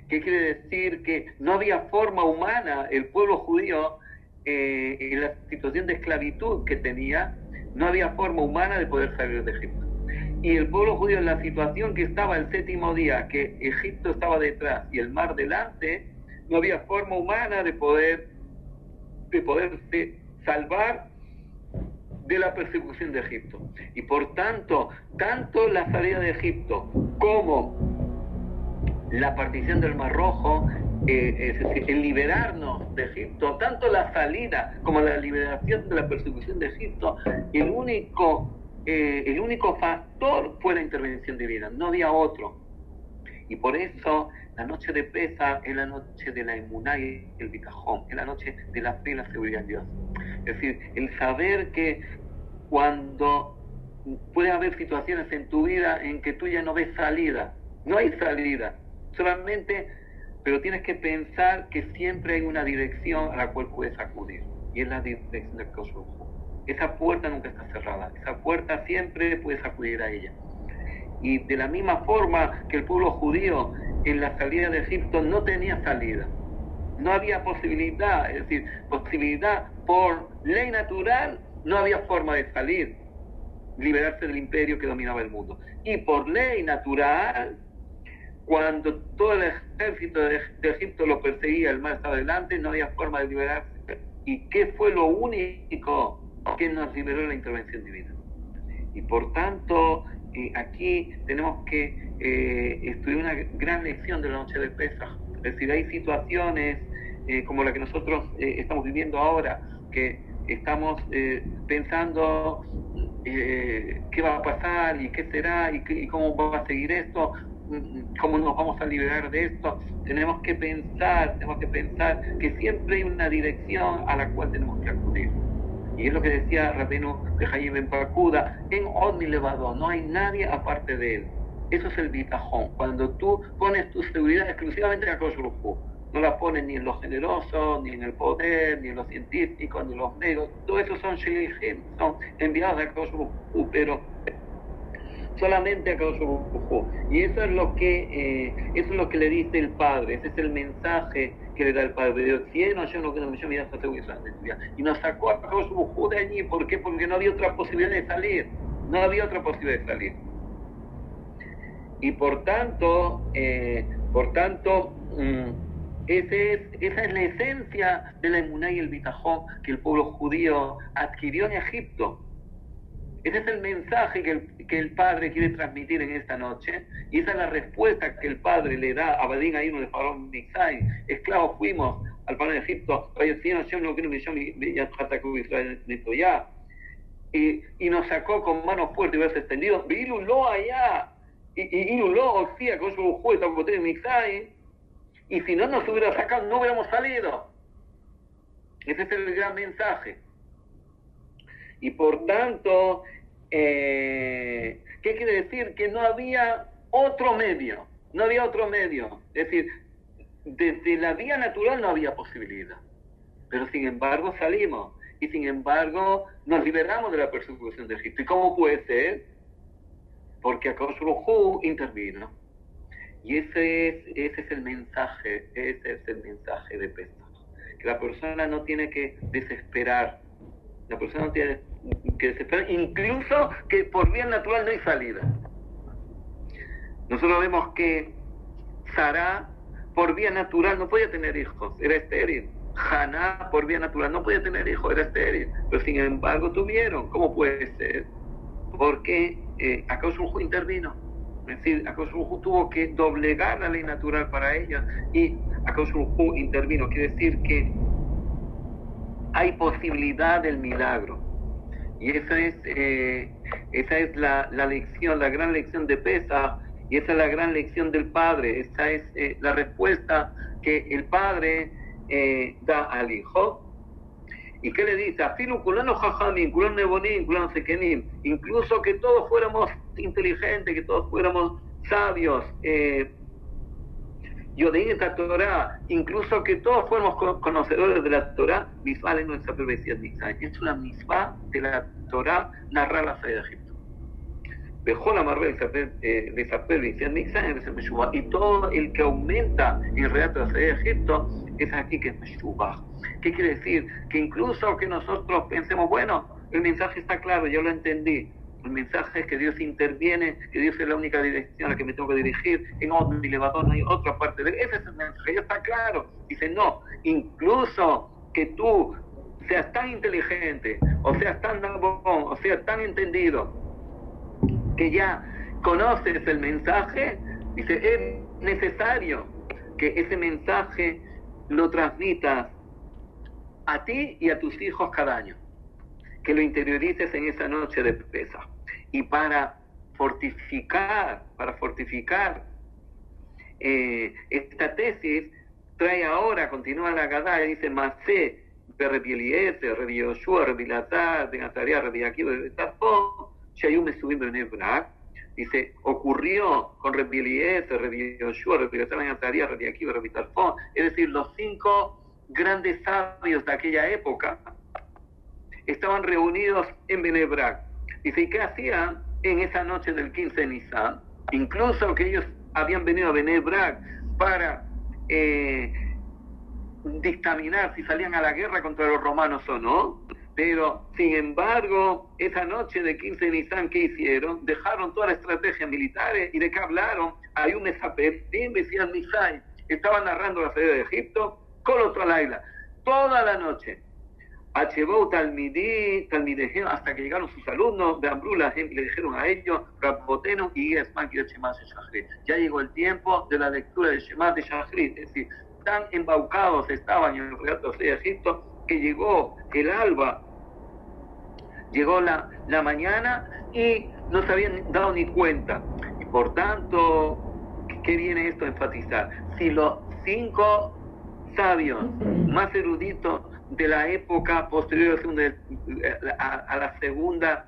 ¿Qué quiere decir? Que no había forma humana, el pueblo judío, en la situación de esclavitud que tenía, no había forma humana de poder salir de Egipto. Y el pueblo judío, en la situación que estaba el 7º día, que Egipto estaba detrás y el mar delante, no había forma humana de poderse salvar de la persecución de Egipto. Y por tanto, tanto la salida de Egipto como la partición del Mar Rojo, es decir, el liberarnos de Egipto, tanto la salida como la liberación de la persecución de Egipto, el único factor fue la intervención divina, no había otro. Y por eso la noche de Pesaj es la noche de la emuná y el bitajón, es la noche de la fe y la seguridad en Dios. Es decir, el saber que cuando puede haber situaciones en tu vida en que tú ya no ves salida, no hay salida, solamente, pero tienes que pensar que siempre hay una dirección a la cual puedes acudir, y es la dirección del Kosovo. Esa puerta nunca está cerrada, esa puerta siempre puedes acudir a ella. Y de la misma forma que el pueblo judío en la salida de Egipto no tenía salida, no había posibilidad, es decir, posibilidad por ley natural, no había forma de salir, liberarse del imperio que dominaba el mundo. Y por ley natural, cuando todo el ejército de Egipto lo perseguía, el mar estaba delante, no había forma de liberarse. ¿Y qué fue lo único que nos liberó? La intervención divina. Y por tanto, aquí tenemos que estudiar una gran lección de la noche de Pesaj. Es decir, hay situaciones como la que nosotros estamos viviendo ahora, que estamos pensando qué va a pasar y qué será y cómo va a seguir esto, cómo nos vamos a liberar de esto. Tenemos que pensar que siempre hay una dirección a la cual tenemos que acudir. Y es lo que decía Rabbeinu Behaim Ben Pakuda, en Od Milevado, no hay nadie aparte de él. Eso es el bitajón, cuando tú pones tu seguridad exclusivamente en Akadosh Baruj Hu. No la pones ni en los generosos, ni en el poder, ni en los científicos, ni en los medios. Todo eso son shelichim, son enviados de Akadosh Baruj Hu, pero solamente a Akadosh Baruj Hu. Y eso es lo que le dice el Padre, ese es el mensaje que le da el Padre de Dios. Y nos sacó a Akadosh Baruj Hu de allí. ¿Por qué? Porque no había otra posibilidad de salir. No había otra posibilidad de salir. Y por tanto, esa es la esencia de la emuná y el bitajón que el pueblo judío adquirió en Egipto. Ese es el mensaje que el Padre quiere transmitir en esta noche, y esa es la respuesta que el Padre le da a Badín Ainu de Faraón Mixai. Esclavos fuimos al Faraón de Egipto, y nos sacó con manos fuertes y brazos extendidos. Viluló allá, y Iluló, Oxía, con su juez, en Mixai. Y si no nos hubiera sacado, no hubiéramos salido. Ese es el gran mensaje. Y por tanto, ¿qué quiere decir? Que no había otro medio. No había otro medio. Es decir, desde la vía natural no había posibilidad. Pero sin embargo salimos. Y sin embargo nos liberamos de la persecución de Egipto. ¿Y cómo puede ser? Porque Akadosh Baruj Hu intervino. Y ese es el mensaje de Pesaj. Que la persona no tiene que desesperar. La persona no tiene que desesperar, incluso que por vía natural no hay salida. Nosotros vemos que Sará, por vía natural, no podía tener hijos, era estéril. Haná, por vía natural, no podía tener hijos, era estéril. Pero sin embargo tuvieron. ¿Cómo puede ser? Porque Akadosh Baruj Hu intervino. Es decir, Akadosh Baruj Hu tuvo que doblegar la ley natural para ellos, y Akadosh Baruj Hu intervino. Quiere decir que hay posibilidad del milagro. Y esa es la lección, la gran lección de Pesaj, y esa es la gran lección del Padre. Esa es la respuesta que el Padre da al Hijo. ¿Y qué le dice? Afilu kulano jajamim, kulano nebonim, kulano sekenim. Incluso que todos fuéramos inteligentes, que todos fuéramos sabios, Yodein esta Torah, incluso que todos fuéramos conocedores de la Torah, misvah no es una misvah de la Torah narrar la salida de Egipto. Dejó la marvel de Saper Besiat Mixay, y todo el que aumenta en relato la salida de Egipto es aquí que es Meshubah. ¿Qué quiere decir? Que incluso que nosotros pensemos, bueno, el mensaje está claro, yo lo entendí. El mensaje es que Dios interviene, que Dios es la única dirección a la que me tengo que dirigir. En otro elevador no hay otra parte de él. Ese es el mensaje, ya está claro. Dice, no, incluso que tú seas tan inteligente, o seas tan nabón, o seas tan entendido, que ya conoces el mensaje, dice, es necesario que ese mensaje lo transmitas a ti y a tus hijos cada año, que lo interiorices en esa noche de Pesaj. Y para fortificar esta tesis, trae ahora, continúa la Gadá, y dice, Masé, Rabbi Eliezer, Rabbi Yoshua, Rabbi Lazar, Ben Azaria, Rabbi Akiva, Rabbi Tarfón, Shayum Mesubim Ben Brak. Dice, ocurrió con Rabbi Eliezer, Rabbi Yoshua, Rabbi Lazar, Ben Azaria, Rabbi Akiva, Rabbi Tarfón, es decir, los 5 grandes sabios de aquella época estaban reunidos en Bnei Brak. Dice, ¿y qué hacían en esa noche del 15 de Nisan? Incluso que ellos habían venido a Bnei Brak para dictaminar si salían a la guerra contra los romanos o no. Pero, sin embargo, esa noche de 15 de Nisan, ¿qué hicieron? Dejaron toda la estrategia militar. ¿Y de qué hablaron? Hay un mesapetim, decían Misai. Estaban narrando la salida de Egipto, Kolotolaila, toda la noche. Achebou Talmidejem, hasta que llegaron sus alumnos, de Ambrula, le dijeron a ellos, Rapotenu y Esman y Shema de Shachrit. Ya llegó el tiempo de la lectura de Shema de Shachrit, es decir, tan embaucados estaban en el relato de Egipto, que llegó el alba, llegó la mañana y no se habían dado ni cuenta. Y por tanto, ¿qué viene esto a enfatizar? Si los 5 sabios más eruditos de la época posterior a la segunda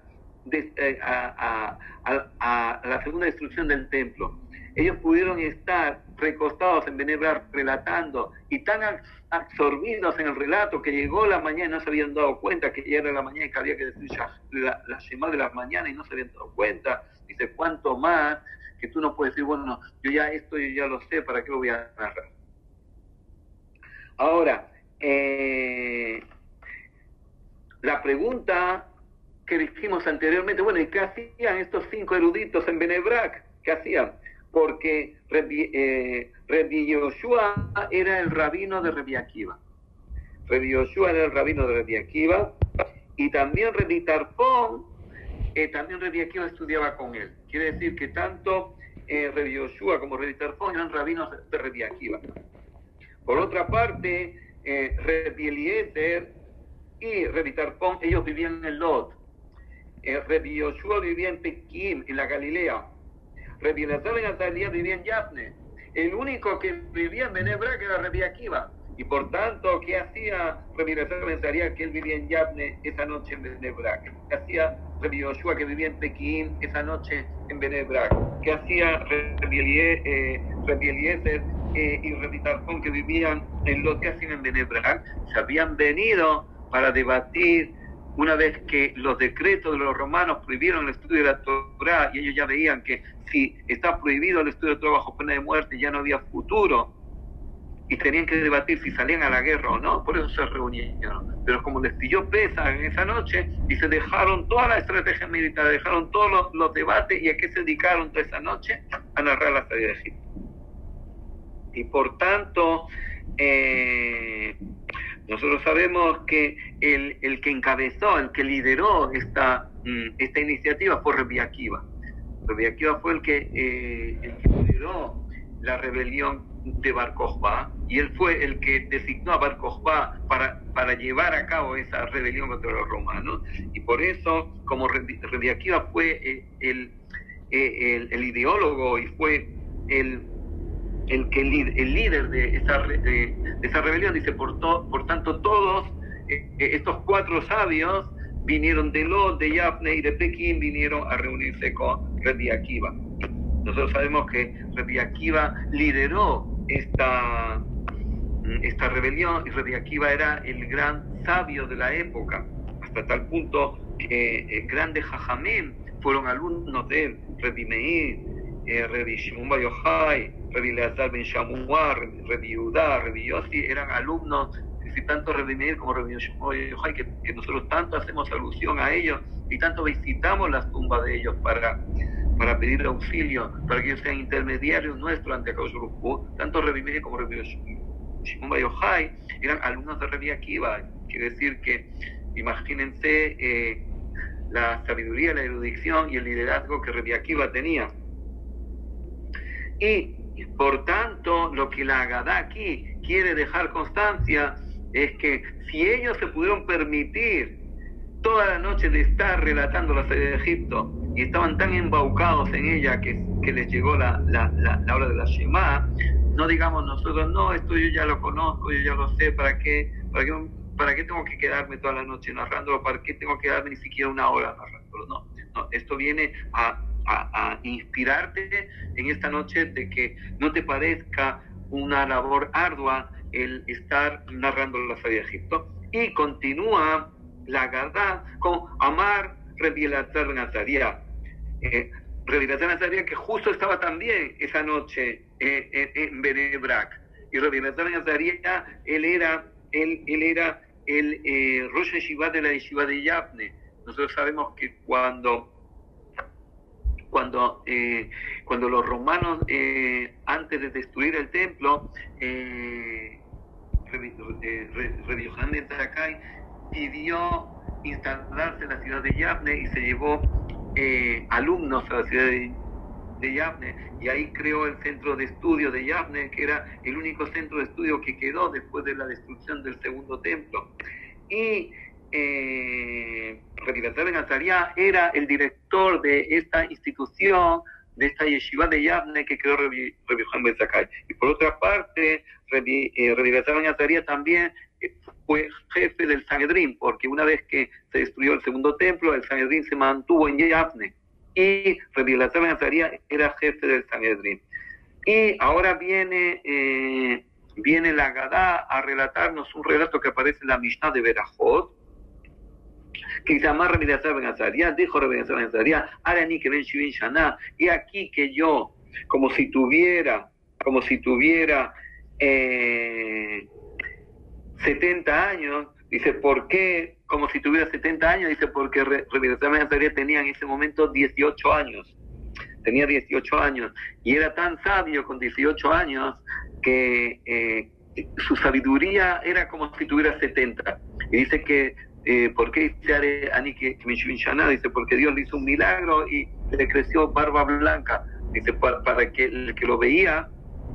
destrucción del templo, ellos pudieron estar recostados en Bnei Brak relatando y tan absorbidos en el relato que llegó la mañana y no se habían dado cuenta que ya era la mañana y que había que decir la Shema de las mañanas y no se habían dado cuenta. Dice, ¿cuánto más? Que tú no puedes decir, bueno, yo ya lo sé, ¿para qué lo voy a narrar? Ahora, la pregunta que dijimos anteriormente, bueno, ¿y qué hacían estos 5 eruditos en Bnei Brak? ¿Qué hacían? Porque Rabbi Yoshua era el rabino de Rabbi Akiva. Rabbi Yoshua era el rabino de Rabbi Akiva, y también Rabbi Tarfon, también Rabbi Akiva estudiaba con él. Quiere decir que tanto Rabbi Yoshua como Rabbi Tarfon eran rabinos de Rabbi Akiva. Por otra parte, Rabbi Eliezer y Rabbi Tarfon, ellos vivían en Lot. Rabbi Yoshua vivía en Pequim, en la Galilea. Rabbi Elazar ben Azariah vivía en Yavne. El único que vivía en Bnei Brak era Rabbi Akiva. Y por tanto, ¿qué hacía Rabbi Elazar ben Azariah, que él vivía en Yavne esa noche en Bnei Brak? ¿Qué hacía Rabbi Yoshua, que vivía en Pequim esa noche en Bnei Brak? ¿Qué hacía Rabbi Eliezer y Rabbi Tarfon, que vivían en Lot? ¿Qué hacían en Bnei Brak? Se habían venido para debatir. Una vez que los decretos de los romanos prohibieron el estudio de la Torá, y ellos ya veían que si está prohibido el estudio de la Torá bajo pena de muerte, ya no había futuro, y tenían que debatir si salían a la guerra o no, por eso se reunieron. Pero como les pilló pesa en esa noche, y se dejaron toda la estrategia militar, dejaron todos los debates, ¿y a qué se dedicaron toda esa noche? A narrar la salida de Egipto. Y por tanto, nosotros sabemos que el que encabezó, el que lideró esta iniciativa fue Rabbi Akiva. Rabbi Akiva fue el que lideró la rebelión de Bar Kokhba, y él fue el que designó a Bar Kokhba para llevar a cabo esa rebelión contra los romanos. Y por eso, como Rabbi Akiva fue el ideólogo y fue el líder de esa rebelión, dice, por tanto todos estos 4 sabios vinieron de Lot, de Yavne y de Pequín, vinieron a reunirse con Rabbi Akiva. Nosotros sabemos que Rabbi Akiva lideró esta rebelión, y Rabbi Akiva era el gran sabio de la época, hasta tal punto que grandes jajamim fueron alumnos de él, Rabbi Meir, Rabbi Shimon bar Yochai, Rabbi Elazar ben Shamuah, Rabbi Yehuda, Rabbi Yossi, eran alumnos, y tanto Rabbi Meir como Rabbi Shimon bar Yochai, que nosotros tanto hacemos alusión a ellos y tanto visitamos las tumbas de ellos para pedir auxilio, para que ellos sean intermediarios nuestros ante Akadosh Baruj Hu. Tanto Rabbi Meir como Rabbi Shimon bar Yochai eran alumnos de Rabbi Akiva. Quiere decir que, imagínense la sabiduría, la erudición y el liderazgo que Rabbi Akiva tenía. Y por tanto, lo que la Agadá aquí quiere dejar constancia es que si ellos se pudieron permitir toda la noche de estar relatando la salida de Egipto y estaban tan embaucados en ella que les llegó la hora de la Shema, no digamos nosotros, no, esto yo ya lo conozco, yo ya lo sé, ¿para qué tengo que quedarme toda la noche narrándolo? ¿Para qué tengo que quedarme ni siquiera una hora narrándolo? No, esto viene a inspirarte en esta noche de que no te parezca una labor ardua el estar narrando la salida de Egipto. Y continúa la Agadá con Amar Rabbi Elazar ben Azariah. Rabbi Elazar ben Azariah, que justo estaba también esa noche en Bnei Brak. Y Rabbi Elazar ben Azariah, él era el Rosh Yeshiva de la Yeshiva de Yavne. Nosotros sabemos que cuando los romanos, antes de destruir el templo, Rabbi Yohanan ben Zakkai pidió instalarse en la ciudad de Yavne y se llevó alumnos a la ciudad de Yavne, y ahí creó el centro de estudio de Yavne, que era el único centro de estudio que quedó después de la destrucción del segundo templo. Y Rabbi Elazar ben Azaria era el director de esta institución, de esta yeshiva de Yavne que creó Rabbi Yohanan ben Zakkai. Y por otra parte, Rabbi Elazar ben Azaria también fue jefe del Sanedrín, porque una vez que se destruyó el segundo templo, el Sanedrín se mantuvo en Yavne, y Rabbi Elazar ben Azaria era jefe del Sanedrín. Y ahora viene la Agadá a relatarnos un relato que aparece en la Mishnah de Berajot, que se llama Rabbi Elazar ben Azaria. Dijo Rabbi Elazar ben Azaria: Arani que ben Shivin Shana, y aquí que yo, como si tuviera 70 años. Dice, ¿por qué? Como si tuviera 70 años. Dice, porque Rabbi Elazar ben Azaria tenía en ese momento 18 años. Tenía 18 años. Y era tan sabio con 18 años que su sabiduría era como si tuviera 70. Y dice que, ¿por qué dice Ani que Mishvin Shana? Dice, porque Dios le hizo un milagro y le creció barba blanca. Dice, para que el que lo veía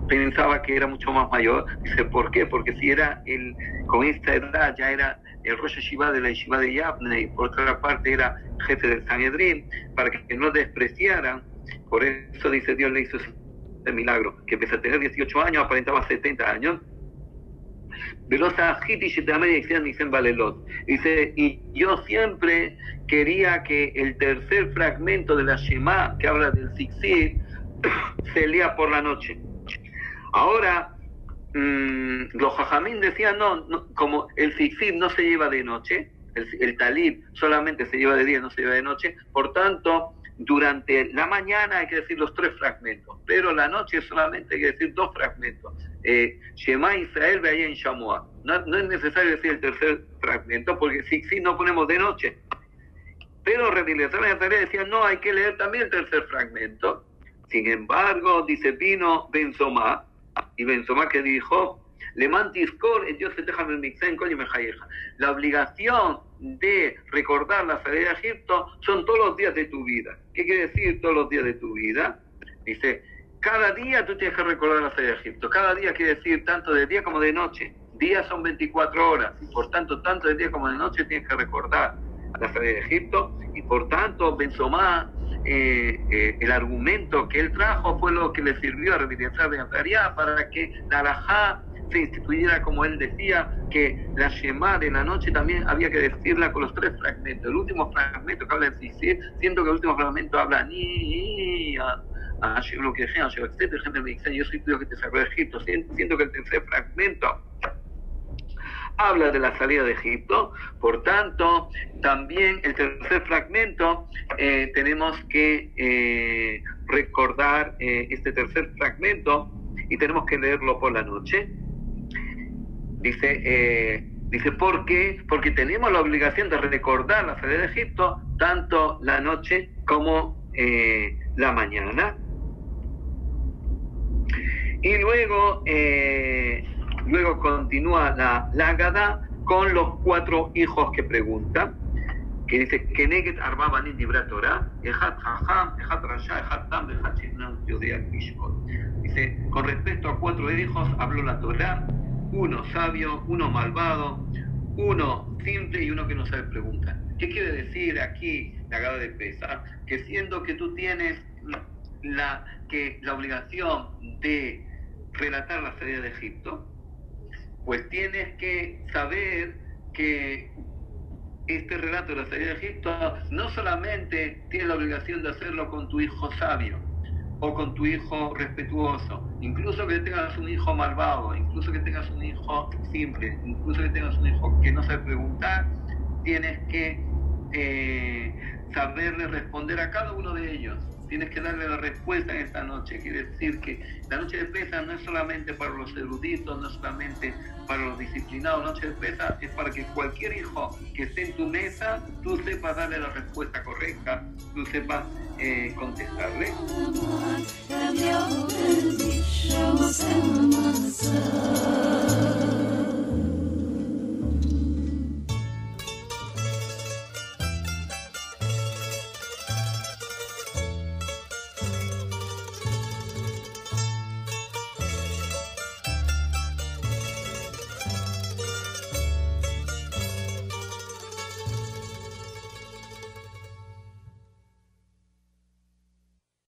pensaba que era mucho más mayor. Dice, ¿por qué? Porque si era con esta edad ya era el Rosh Yeshiva de la Yeshiva de Yavne, y por otra parte era jefe del Sanedrín, para que no despreciaran. Por eso, dice, Dios le hizo ese milagro, que pese a tener 18 años, aparentaba 70 años. Dice, y yo siempre quería que el tercer fragmento de la Shema, que habla del Siksir, se lea por la noche. Ahora, los Jajamín decían, no, como el Siksir no se lleva de noche, el Talib solamente se lleva de día, no se lleva de noche, por tanto, durante la mañana hay que decir los 3 fragmentos, pero la noche solamente hay que decir 2 fragmentos. Shema Israel veía en Shamoa. No es necesario decir el tercer fragmento, porque si no ponemos de noche. Pero Rabbi Elazar ben Azaria decía, no, hay que leer también el tercer fragmento. Sin embargo, dice, vino Benzomá, y Benzomá que dijo, la obligación de recordar la salida de Egipto son todos los días de tu vida. ¿Qué quiere decir todos los días de tu vida? Dice, cada día tú tienes que recordar la salida de Egipto. Cada día quiere decir tanto de día como de noche. Días son 24 horas, y por tanto, tanto de día como de noche tienes que recordar la salida de Egipto. Y por tanto, Benzomá, el argumento que él trajo fue lo que le sirvió a Rabbi Elazar ben Azaria para que la halajá se instituyera, como él decía, que la Shema de la noche también había que decirla con los 3 fragmentos. El último fragmento que habla de Sisir, siento que el último fragmento habla lo que yo soy Dios que te sacó de Egipto. Siento que el tercer fragmento habla de la salida de Egipto. Por tanto, también el tercer fragmento tenemos que recordar este tercer fragmento, y tenemos que leerlo por la noche. Dice, ¿por qué? Porque tenemos la obligación de recordar la salida de Egipto tanto la noche como la mañana. Y luego continúa la Agadá con los 4 hijos que preguntan, que dice, Keneget arba banim dibra Torah, ejat jajam, ejat rasha, ejat tam, ejat shenam yodea mishkot. Dice, con respecto a 4 hijos habló la Torah, uno sabio, uno malvado, uno simple y uno que no sabe preguntar. ¿Qué quiere decir aquí la Agadá de Pesach? Que siendo que tú tienes la obligación de relatar la salida de Egipto, pues tienes que saber que este relato de la salida de Egipto no solamente tienes la obligación de hacerlo con tu hijo sabio o con tu hijo respetuoso, incluso que tengas un hijo malvado, incluso que tengas un hijo simple, incluso que tengas un hijo que no sabe preguntar, tienes que saberle responder a cada uno de ellos. tienes que darle la respuesta en esta noche. Quiere decir que la noche de Pesaj no es solamente para los eruditos, no es solamente para los disciplinados. La noche de Pesaj es para que cualquier hijo que esté en tu mesa, tú sepas darle la respuesta correcta, tú sepas contestarle.